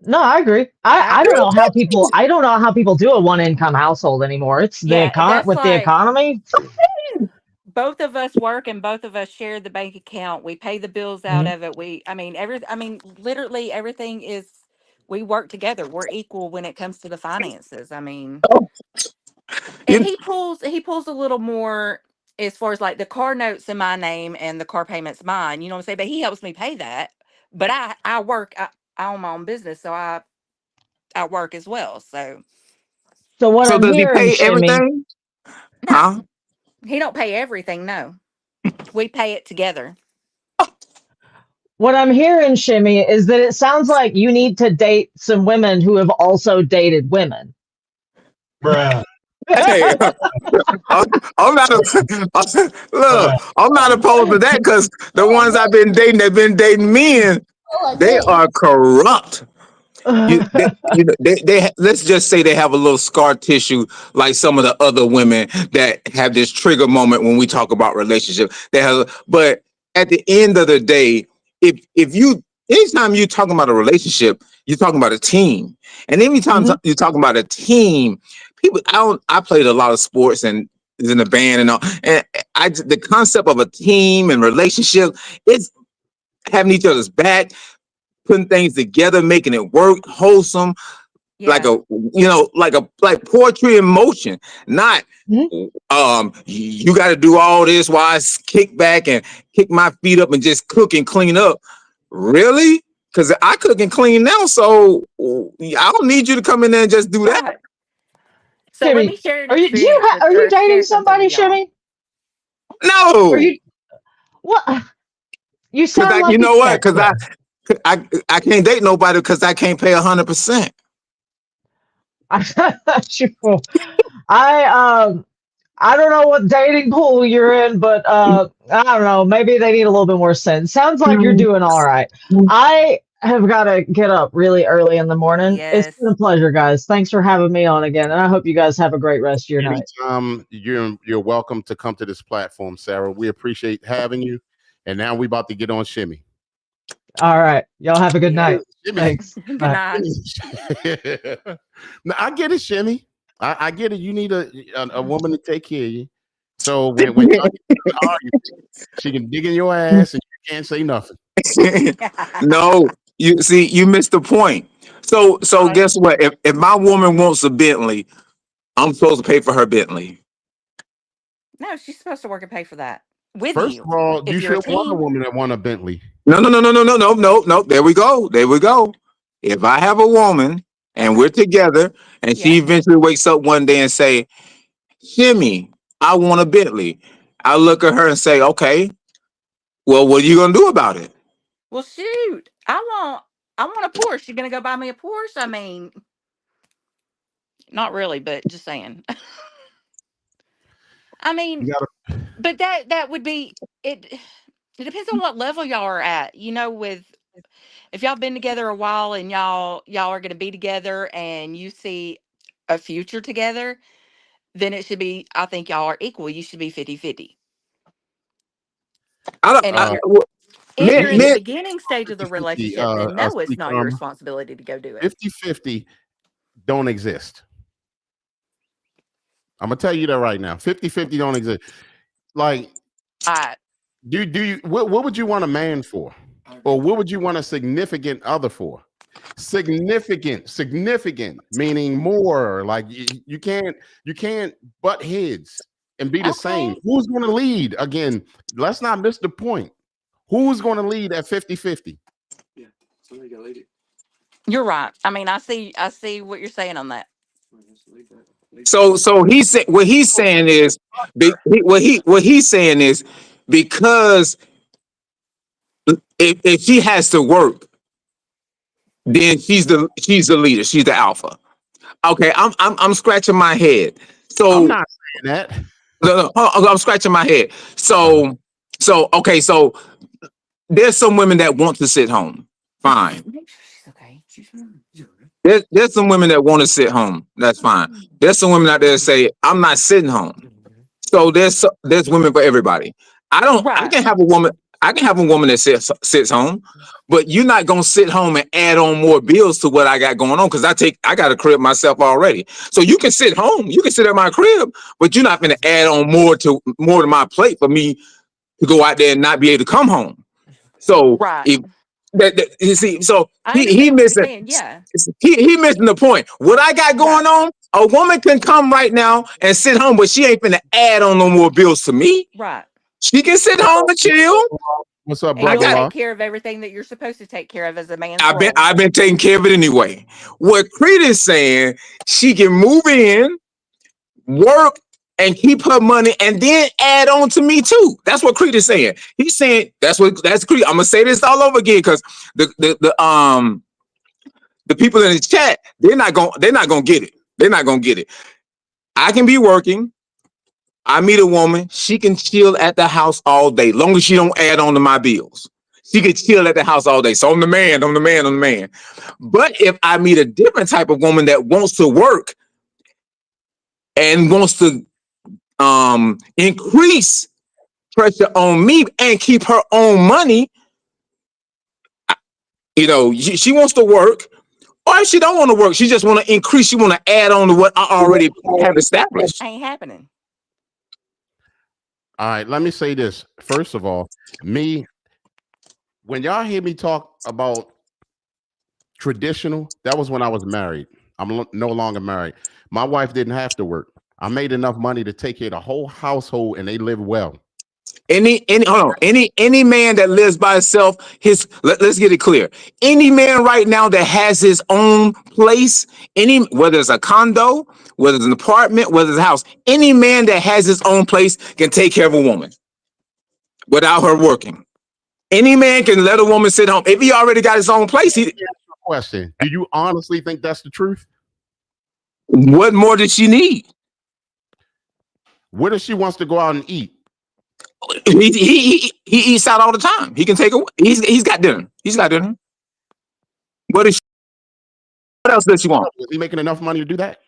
no, I agree. I I don't agree. know how people I don't know how people do a one income household anymore. It's the Yeah, that's with the like economy. both of us work and both of us share the bank account. We pay the bills out Mhm. of it. I mean, literally everything is, we work together. We're equal when it comes to the finances. I mean, and you. he pulls a little more as far as like the car notes in my name and the car payments mine. You know what I'm saying? But he helps me pay that. But I work. I own my own business, so I work as well. So So what So I'm does he hearing, pay Shimmy, everything? no, Huh? he don't pay everything. No, we pay it together. what I'm hearing, Shimmy, is that it sounds like you need to date some women who have also dated women. Bruh. Hey, I'm not look. I'm not opposed to that because the ones I've been dating have been dating men. They are corrupt. Let's just say they have a little scar tissue like some of the other women that have this trigger moment when we talk about relationship. But at the end of the day, if you anytime you're talking about a relationship, you're talking about a team, and anytime Mhm. you're talking about a team, I played a lot of sports and is in a band and all, and the concept of a team and relationship, it's having each other's back, putting things together, making it work, wholesome, like Yeah. a like poetry in motion, not Mhm. you got to do all this while I kick back and kick my feet up and just cook and clean up. Really? Because I cook and clean now, so I don't need you to come in there and just do that. Right. So let me Shimmy, share an are you experience with, are you or dating share something somebody, with y'all. Shimmy? Are No, you what? You because sound you like a know what? yes, Because though. I can't date nobody because I can't pay 100%. Sure. I I don't know what dating pool you're in, but I don't know. Maybe they need a little bit more sense. Sounds like you're doing all right. I have got to get up really early in the morning. It's Yes. been a pleasure, guys. Thanks for having me on again, and I hope you guys have a great rest of your night. Anytime you're welcome to come to this platform, Sarah. We appreciate having you. And now we about to get on Shimmy. All right, y'all have a good Yeah. night. Shimmy. Thanks. Good Bye. night. Now, I get it, Shimmy. I get it. You need a woman to take care of you. So when y'all get into an argument, she can dig in your ass and you can't say nothing. No, you see, you missed the point. So Right. guess what? If my woman wants a Bentley, I'm supposed to pay for her Bentley. No, she's supposed to work and pay for that with First you. of all, you If you're a should want a team. woman that want a Bentley. No, no, no, no, no, no, no, no, no. There we go. There we go. If I have a woman and Okay. we're together, and Yeah. she eventually wakes up one day and say, "Shimmy, I want a Bentley," I look at her and say, "Okay, well, what are you gonna do about it?" Well, shoot. I want a Porsche. You gonna go buy me a Porsche? I mean, not really, but just saying. I mean, You gotta but that would be it. It depends on what level y'all are at. You know, with if y'all been together a while and y'all are going to be together and you see a future together, then it should be, I think y'all are equal. You should be 50-50. I don't. And Uh, if you're in the 50, beginning stage of the 50, relationship, then no, it's Sweet not your Karma. responsibility to go do it. 50-50 don't exist. I'm gonna tell you that right now. 50-50 don't exist. Like, do you what would you want a man for? Or what would you want a significant other for? Significant meaning more. Like you can't butt heads and be the same. Okay. Who's going to lead? Again, let's not miss the point. Who's going to lead at 50-50? You're right. I mean, I see what you're saying on that. So he said what he's saying is what he's saying is because if she has to work, then she's the leader. She's the alpha. Okay, I'm scratching my head. I'm So not saying that. no, I'm scratching my head. So okay, so there's some women that want to sit home. Fine. Okay. There's some women that want to sit home. That's fine. There's some women out there that say, I'm not sitting home. So there's women for everybody. I Right. can have a woman. I can have a woman that sits home, but you're not gonna sit home and add on more bills to what I got going on because I got a crib myself already. So you can sit home, you can sit at my crib, but you're not gonna add on more to my plate for me to go out there and not be able to come home. So Right. if you see, so I he understand what you're missing saying. Yeah. he missing the point. What I got Right. going on, a woman can come right now and sit home, but she ain't finna add on no more bills to me. Right. She can sit home and chill. What's up, And I you'll brother got. law? take care of everything that you're supposed to take care of as a man's role. I've been taking care of it anyway. What Crete is saying, she can move in, work, and keep her money, and then add on to me too. That's what Crete is saying. He's saying that's Crete. I'm gonna say this all over again because the people in the chat, they're not gonna get it. They're not gonna get it. I can be working. I meet a woman. She can chill at the house all day, long as she don't add on to my bills. She can chill at the house all day. So I'm the man. I'm the man. I'm the man. But if I meet a different type of woman that wants to work and wants to increase pressure on me and keep her own money, she wants to work. Or if she don't want to work, she just want to increase. She want to add on to what I already have established. Ain't happening. All right, let me say this. First of all, when y'all hear me talk about traditional, that was when I was married. I'm no longer married. My wife didn't have to work. I made enough money to take care of the whole household and they live well. Any man that lives by himself, let's get it clear. Any man right now that has his own place, whether it's a condo, whether it's an apartment, whether it's a house, any man that has his own place can take care of a woman without her working. Any man can let a woman sit home if he already got his own place. Question: do you honestly think that's the truth? What more does she need? What if she wants to go out and eat? He eats out all the time. He can take a. He's got dinner. He's got dinner. What else does she want? Is he making enough money to do that?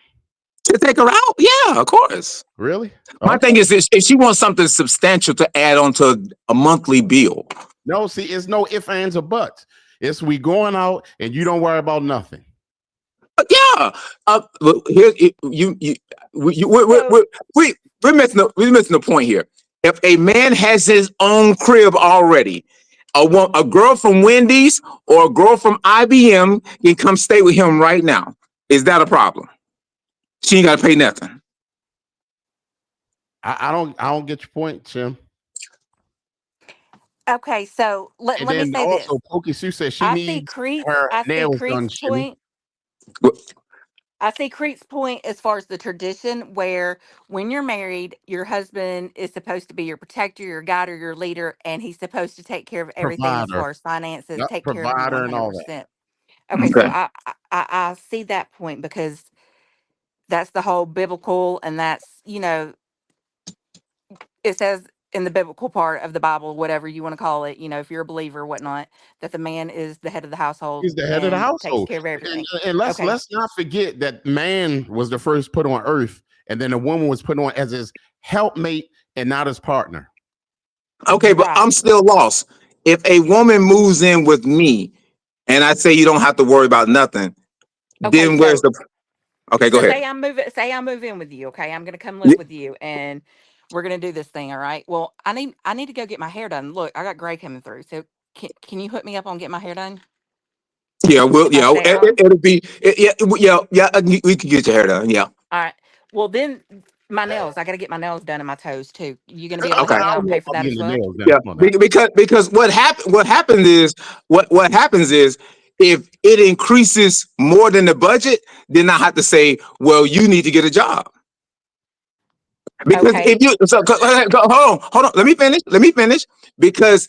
To take her out? Yeah, of course. Really? My thing is, if she wants something substantial to add on to a monthly bill. No, see, it's no ifs, ands, or buts. It's we going out and you don't worry about nothing. Yeah. Here we're missing the point here. If a man has his own crib already, a girl from Wendy's or a girl from IBM can come stay with him right now. Is that a problem? She ain't got to pay nothing. I don't get your point, Tim. Okay, so let me say also, this. Pokey Sue says she I see needs Crete's her nails done. point. I see Crete's point as far as the tradition where when you're married, your husband is supposed to be your protector, your guide, or your leader, and he's supposed to take care of everything as Provider. far as finances, Yep, take care of you provider and all that. 100%. Okay, so I see that point because that's the whole biblical, and that's, it says in the biblical part of the Bible, whatever you want to call it, if you're a believer or whatnot, that the man is the head of the household He's the head of the and takes household. care of everything. And let's Okay. not forget that man was the first put on earth, and then the woman was put on as his helpmate and not his partner. Okay, but I'm still lost. If a woman moves in with me and I say you don't have to worry about nothing, Okay, then where's the okay, go so ahead. say I move in with you, okay? I'm gonna come live with you and we're gonna do this thing, all right? Well, I need to go get my hair done. Look, I got gray coming through. So can you hook me up on get my hair done? Yeah, well, If I stay at home? it'll be we can get your hair done. Yeah. All right. Well, then my nails. I got to get my nails done and my toes too. You gonna be able to Okay. help me I out don't and know pay for about that as getting the well? nails done. Yeah, Come on now. because what happens is what happens is if it increases more than the budget, then I have to say, well, you need to get a job. Because Okay. if you hold on, let me finish. Because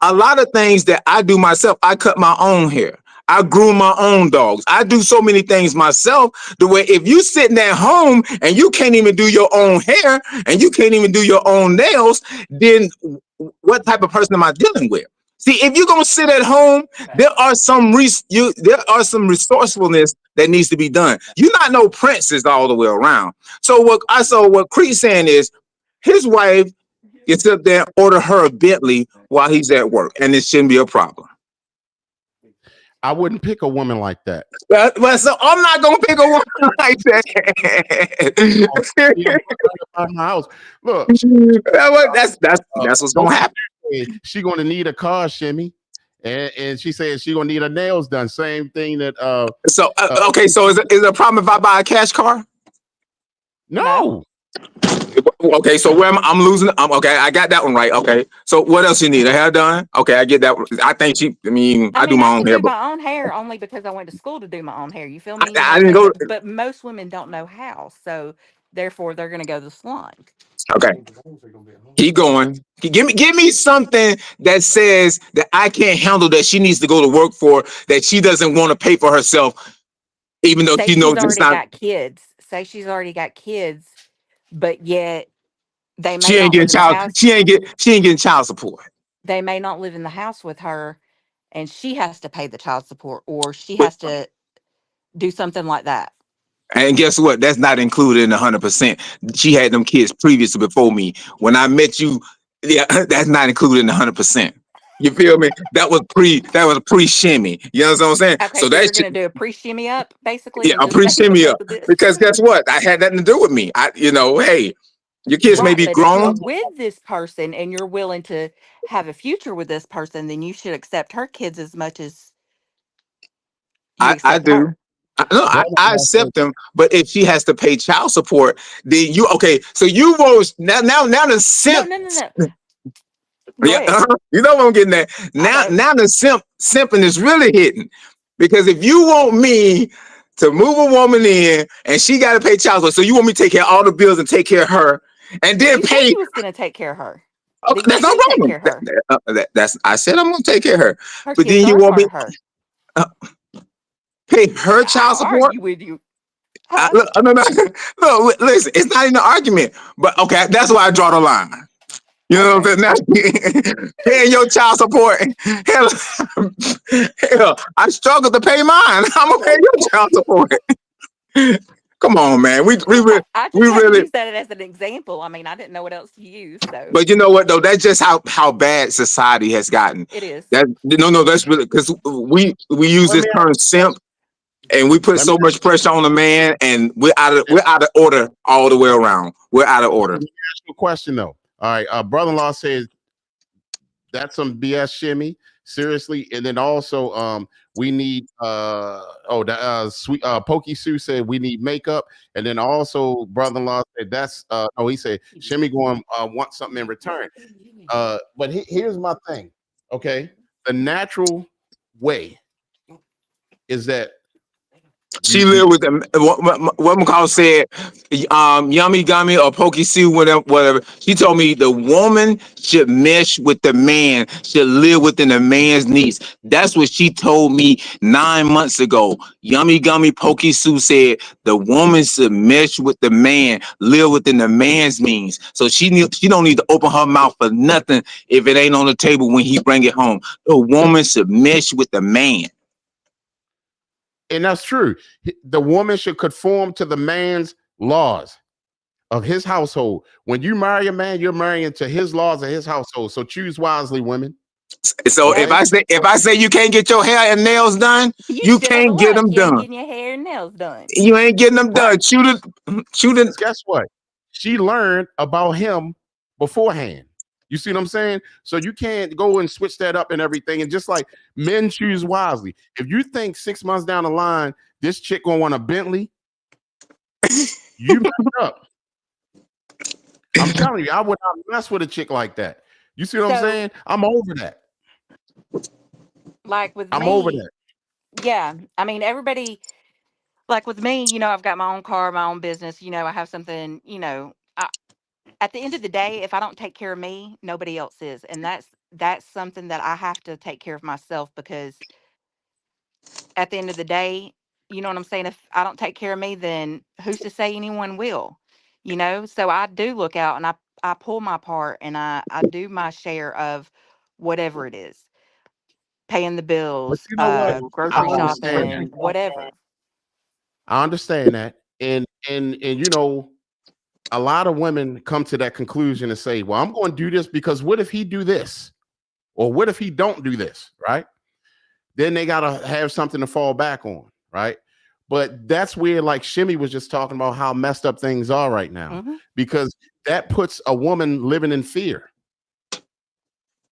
a lot of things that I do myself, I cut my own hair. I groom my own dogs. I do so many things myself. The way if you sitting at home and you can't even do your own hair and you can't even do your own nails, then what type of person am I dealing with? See, if you're gonna sit at home, there are some resourcefulness that needs to be done. You're not no princess all the way around. So what Crete saying is his wife gets up there and order her a Bentley while he's at work, and it shouldn't be a problem. I wouldn't pick a woman like that. Well, so I'm not gonna pick a woman like that. My house. Look, that's what's gonna happen. She gonna need a car, Shimmy, and she said she gonna need her nails done. Same thing that. Okay, so is it a problem if I buy a cash car? No. Okay, so where I'm losing. Okay, I got that one right. Okay, so what else you need? A hair done? Okay, I get that one. I think I do my own can hair, do but my own hair only because I went to school to do my own hair. You feel me? You know I what I'm didn't saying? go. But most women don't know how, so therefore they're gonna go to the salon. Okay, keep going. Give me something that says that I can't handle that she needs to go to work for that she doesn't want to pay for herself, even though Say she knows she's it's already not. got kids. Say she's already got kids, but yet they may She ain't not getting live in the child. house. She ain't getting child support. They may not live in the house with her, and she has to pay the child support, or she But has to do something like that. and guess what? That's not included in 100%. She had them kids previously before me. When I met you, yeah, that's not included in 100%. You feel me? That was pre shimmy. You know what I'm saying? Okay, So so you're that's gonna do a pre shimmy up basically yeah, and a just pre say shimmy because up. of this. Because guess what? I had nothing to do with me. Hey, your kids may Right, be but if you're grown. with this person and you're willing to have a future with this person, then you should accept her kids as much as you I accept do. her. No, I accept them, but if she has to pay child support, then you okay. So you was now the No, simp. no, no, no. Go Yeah, ahead. you know what I'm getting at. I know. Now the simping is really hitting because if you want me to move a woman in and she got to pay child support, so you want me to take care of all the bills and take care of her, and Well, then you said pay. you was gonna take care of her. Okay, That you that's no should take problem. care of her. That's I said I'm gonna take care of her, Her but kids then you are a want part me of her. uh, pay her child How support. argue with you? Huh? Look, no, no, listen, it's not even an argument, but okay, that's why I draw the line. You know what Okay. I'm saying? Now, paying your child support. Hell, hell, I struggle to pay mine. I'm gonna pay your child support. Come on, man. I We just had to really. use that as an example. I mean, I didn't know what else to use, so But you know what though? That's just how bad society has gotten. it is. No, that's really because we use Let this me term simp and we put let me so much pressure on the man and we're out of order all the way around. We're out of order. ask you a question though. All right, brother-in-law says that's some BS, Shimmy. Seriously, and then also we need sweet Pokey Sue said we need makeup, and then also brother-in-law said that's he said Shimmy going want something in return. But here's my thing. Okay, the natural way is that She lived with them. What McCall said, yummy gummy or pokey see, whatever. She told me the woman should mesh with the man, should live within the man's needs. That's what she told me 9 months ago. Yummy gummy pokey Sue said the woman should mesh with the man, live within the man's means. So she don't need to open her mouth for nothing if it ain't on the table when he bring it home. The woman should mesh with the man. And that's true. The woman should conform to the man's laws of his household. When you marry a man, you're marrying to his laws of his household. So choose wisely, women. So Yeah. if I say you can't get your hair and nails done, you still can't out of get luck. them You ain't done. getting your hair and nails done. You ain't getting them done. Shoot it. Because guess what? She learned about him beforehand. You see what I'm saying? So you can't go and switch that up and everything. And just like men choose wisely. If you think 6 months down the line, this chick gonna want a Bentley, you messed up. I'm telling you, I would not mess with a chick like that. You see what I'm saying? I'm over that. Like with I'm me, over that. yeah. I mean, everybody, like with me, I've got my own car, my own business, I have something, at the end of the day, if I don't take care of me, nobody else is. And that's something that I have to take care of myself, because at the end of the day, you know what I'm saying? If I don't take care of me, then who's to say anyone will? So I do look out, and I pull my part, and I do my share of whatever it is. Paying the But bills, you know what? I grocery understand that. shopping, whatever. I understand that. And a lot of women come to that conclusion and say, well, I'm going to do this because what if he do this? Or what if he don't do this? Right? Then they got to have something to fall back on. Right? But that's where, like Shimmy was just talking about, how messed up things are right now, because that puts a woman living in fear.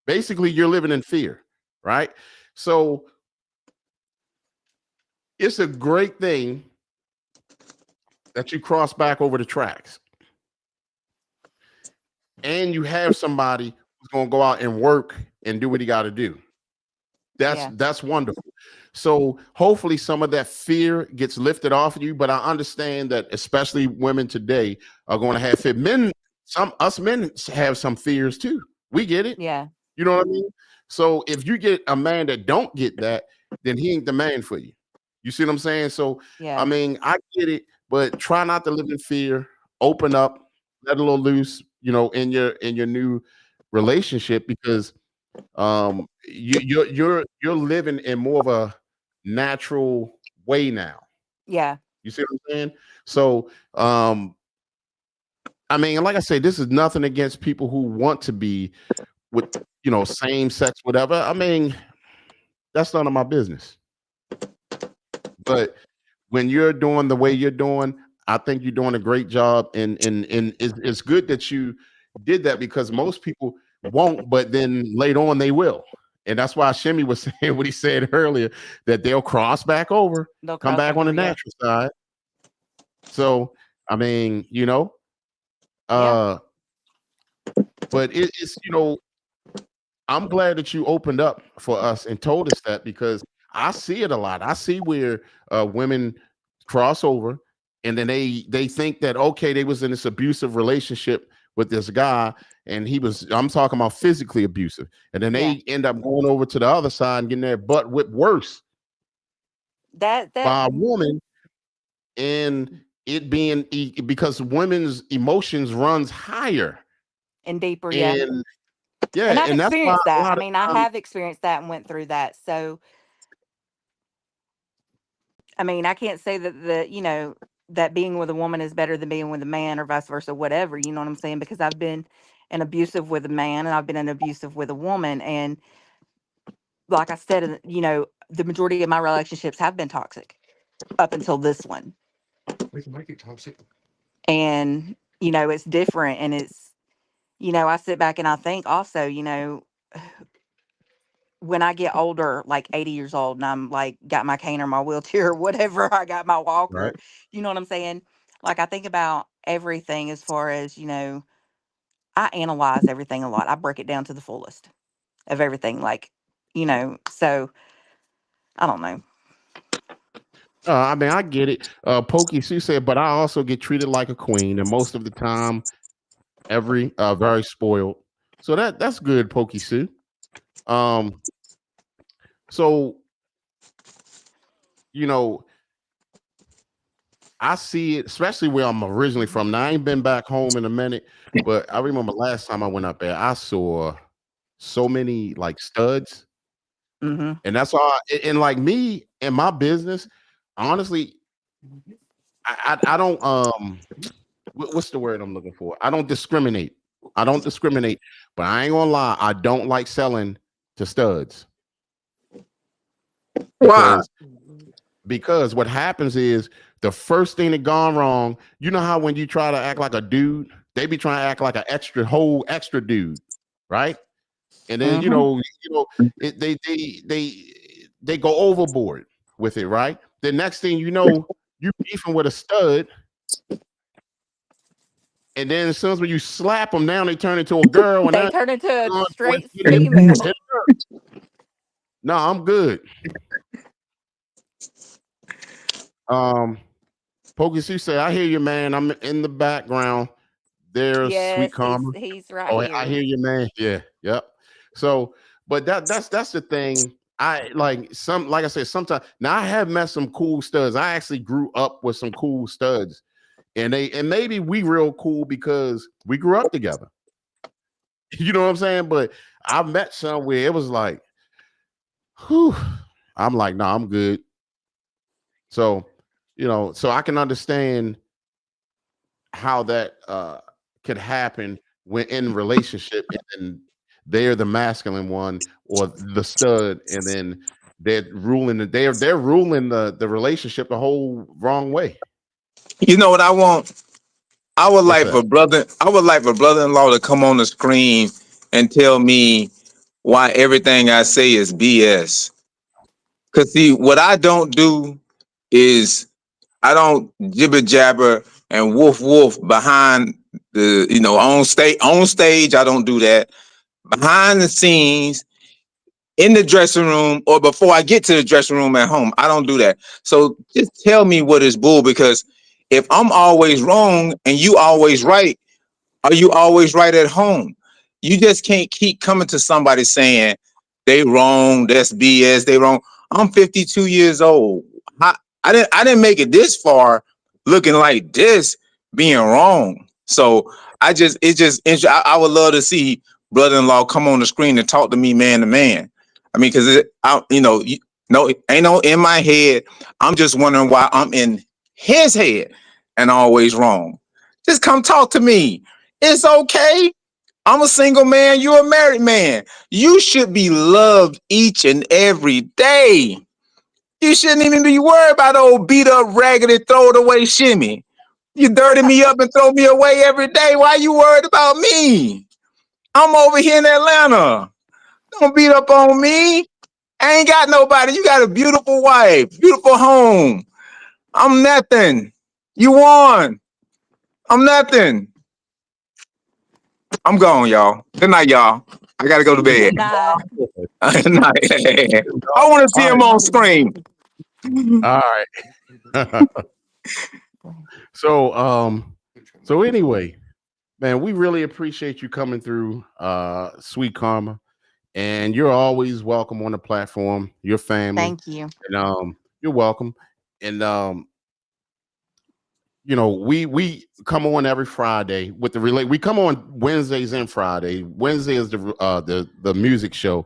Basically, you're living in fear. Right? So it's a great thing that you cross back over the tracks and you have somebody who's going to go out and work and do what he got to do. That's wonderful. So hopefully some of that fear gets lifted off of you. But I understand that especially women today are going to have fear. Us men have some fears too. We get it. Yeah. You know what I mean? So if you get a man that don't get that, then he ain't the man for you. You see what I'm saying? So Yeah. I mean, I get it, but try not to live in fear. Open up, let a little loose, in your new relationship, because you're living in more of a natural way now. Yeah. You see what I'm saying? So I mean, like I say, this is nothing against people who want to be with same sex, whatever. I mean, that's none of my business. But when you're doing the way you're doing, I think you're doing a great job, and it's good that you did that, because most people won't, but then later on they will. And that's why Shimmy was saying what he said earlier, that they'll cross back over, They'll come cross back on the over, yeah. natural side. So, I mean, Yeah. but it's, I'm glad that you opened up for us and told us that, because I see it a lot. I see where women cross over, and then they think that, okay, they was in this abusive relationship with this guy, and I'm talking about physically abusive, and then they end up going over to the other side and getting their butt whipped worse That by a woman, and it being because women's emotions runs higher and deeper, yeah. and yeah, And I've and that's why experienced a that. I lot of mean, I times, have experienced that and went through that. So, I mean, I can't say that that being with a woman is better than being with a man, or vice versa, whatever, you know what I'm saying? Because I've been an abusive with a man, and I've been an abusive with a woman. And like I said, the majority of my relationships have been toxic up until this one. We can make it toxic. And, it's different. And it's, I sit back and I think also, when I get older, like 80 years old, and I'm like got my cane or my wheelchair or whatever, I got my walker, right? you know what I'm saying? Like I think about everything as far as, I analyze everything a lot. I break it down to the fullest of everything. Like, so I don't know. I mean, I get it. Pokey Sue said, but I also get treated like a queen, and most of the time, very spoiled. So that's good, Pokey Sue. Um, so you know, I see it, especially where I'm originally from. Now I ain't been back home in a minute, but I remember last time I went up there, I saw so many like studs, Mm-hmm. and that's all. And like me and my business, honestly, I don't what's the word I'm looking for? I don't discriminate. I don't discriminate, but I ain't gonna lie, I don't like selling to studs Why? because what happens is the first thing that gone wrong. You know how when you try to act like a dude, they be trying to act like an extra dude, right? And then Mm-hmm. they go overboard with it, right? The next thing you know, you beefing with a stud, and then as soon as when you slap them down, they turn into a girl, and They now turn into a you're going straight to female. no, I'm good. Pokey Sue said, I hear you, man. I'm in the background. There's Sweet Yes, Karma. he's right Oh, I here. hear you, man. Yeah, yep. So, but that's the thing. I like I said, sometimes now I have met some cool studs. I actually grew up with some cool studs, and maybe we real cool because we grew up together. You know what I'm saying? But I met some where it was like, whew. I'm like, no, I'm good. So, so I can understand how that could happen when in relationship, and then they're the masculine one or the stud, and then they're ruling the relationship the whole wrong way. You know what I want? What's that? I would like for brother-in-law to come on the screen and tell me why everything I say is BS. Cause see, what I don't do is I don't jibber jabber and woof woof behind the on stage. I don't do that. Behind the scenes, in the dressing room, or before I get to the dressing room at home, I don't do that. So just tell me what is bull, because if I'm always wrong and you always right, are you always right at home? You just can't keep coming to somebody saying they wrong, that's BS, they wrong. I'm 52 years old. I didn't make it this far looking like this, being wrong. So I would love to see brother-in-law come on the screen and talk to me man to man. I mean, because it ain't no in my head. I'm just wondering why I'm in his head and always wrong. Just come talk to me. It's okay. I'm a single man. You're a married man. You should be loved each and every day. You shouldn't even be worried about old beat up, raggedy, throw it away shimmy. You dirty me up and throw me away every day. Why you worried about me? I'm over here in Atlanta. Don't beat up on me. I ain't got nobody. You got a beautiful wife, beautiful home. I'm nothing. You won. I'm nothing. I'm gone, y'all. Good night, y'all. I gotta go to bed. Good night. Good night. I want to see All him right, on screen. all right. So so anyway, man, we really appreciate you coming through, Sweet Karma, and you're always welcome on the platform. Your family, Thank you. and you're welcome. And we come on every Friday with the relate. We come on Wednesdays and Friday. Wednesday is the music show,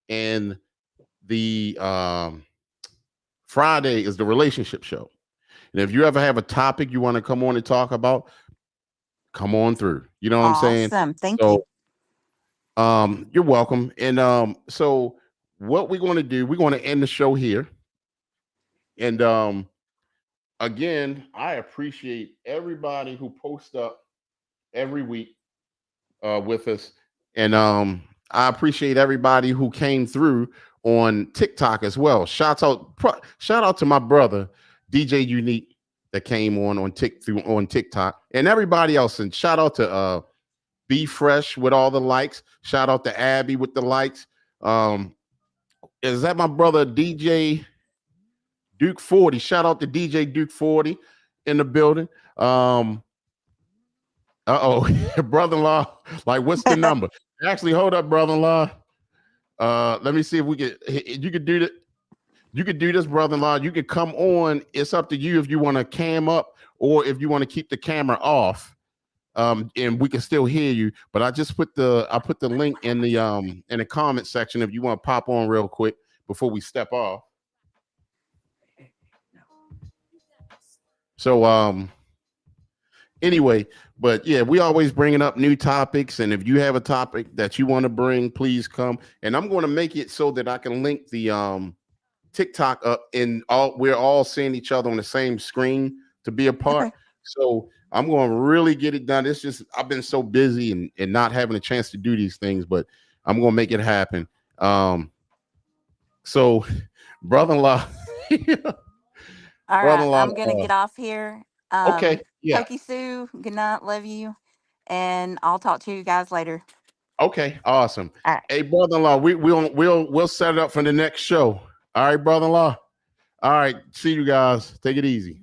and the Friday is the relationship show. And if you ever have a topic you want to come on and talk about, come on through. You know what I'm saying? Awesome. Thank you. So you're welcome. And so what we're going to do, we're going to end the show here. And again, I appreciate everybody who posts up every week with us. And I appreciate everybody who came through on TikTok as well. Shout out to my brother, DJ Unique, that came on TikTok, and everybody else. And shout out to Be Fresh with all the likes. Shout out to Abby with the likes. Is that my brother DJ Duke 40. Shout out to DJ Duke 40 in the building. Brother-in-law. Like, what's the number? Actually, hold up, brother-in-law. Let me see if we could. You could do that. You could do this, brother-in-law. You could come on. It's up to you if you want to cam up or if you want to keep the camera off. And we can still hear you. But I put the link in the comment section if you want to pop on real quick before we step off. So anyway, but yeah, we always bringing up new topics, and if you have a topic that you want to bring, please come. And I'm going to make it so that I can link the TikTok up, and we're all seeing each other on the same screen to be a part. Okay. So I'm going to really get it done. It's just I've been so busy and not having a chance to do these things, but I'm going to make it happen. So brother-in-law. All right, Brother-in-law, I'm gonna get off here. okay, yeah. Pokey Sue, good night, love you, and I'll talk to you guys later. Okay, awesome. All right. Hey, brother-in-law, we'll set it up for the next show. All right, brother-in-law. All right, see you guys. Take it easy.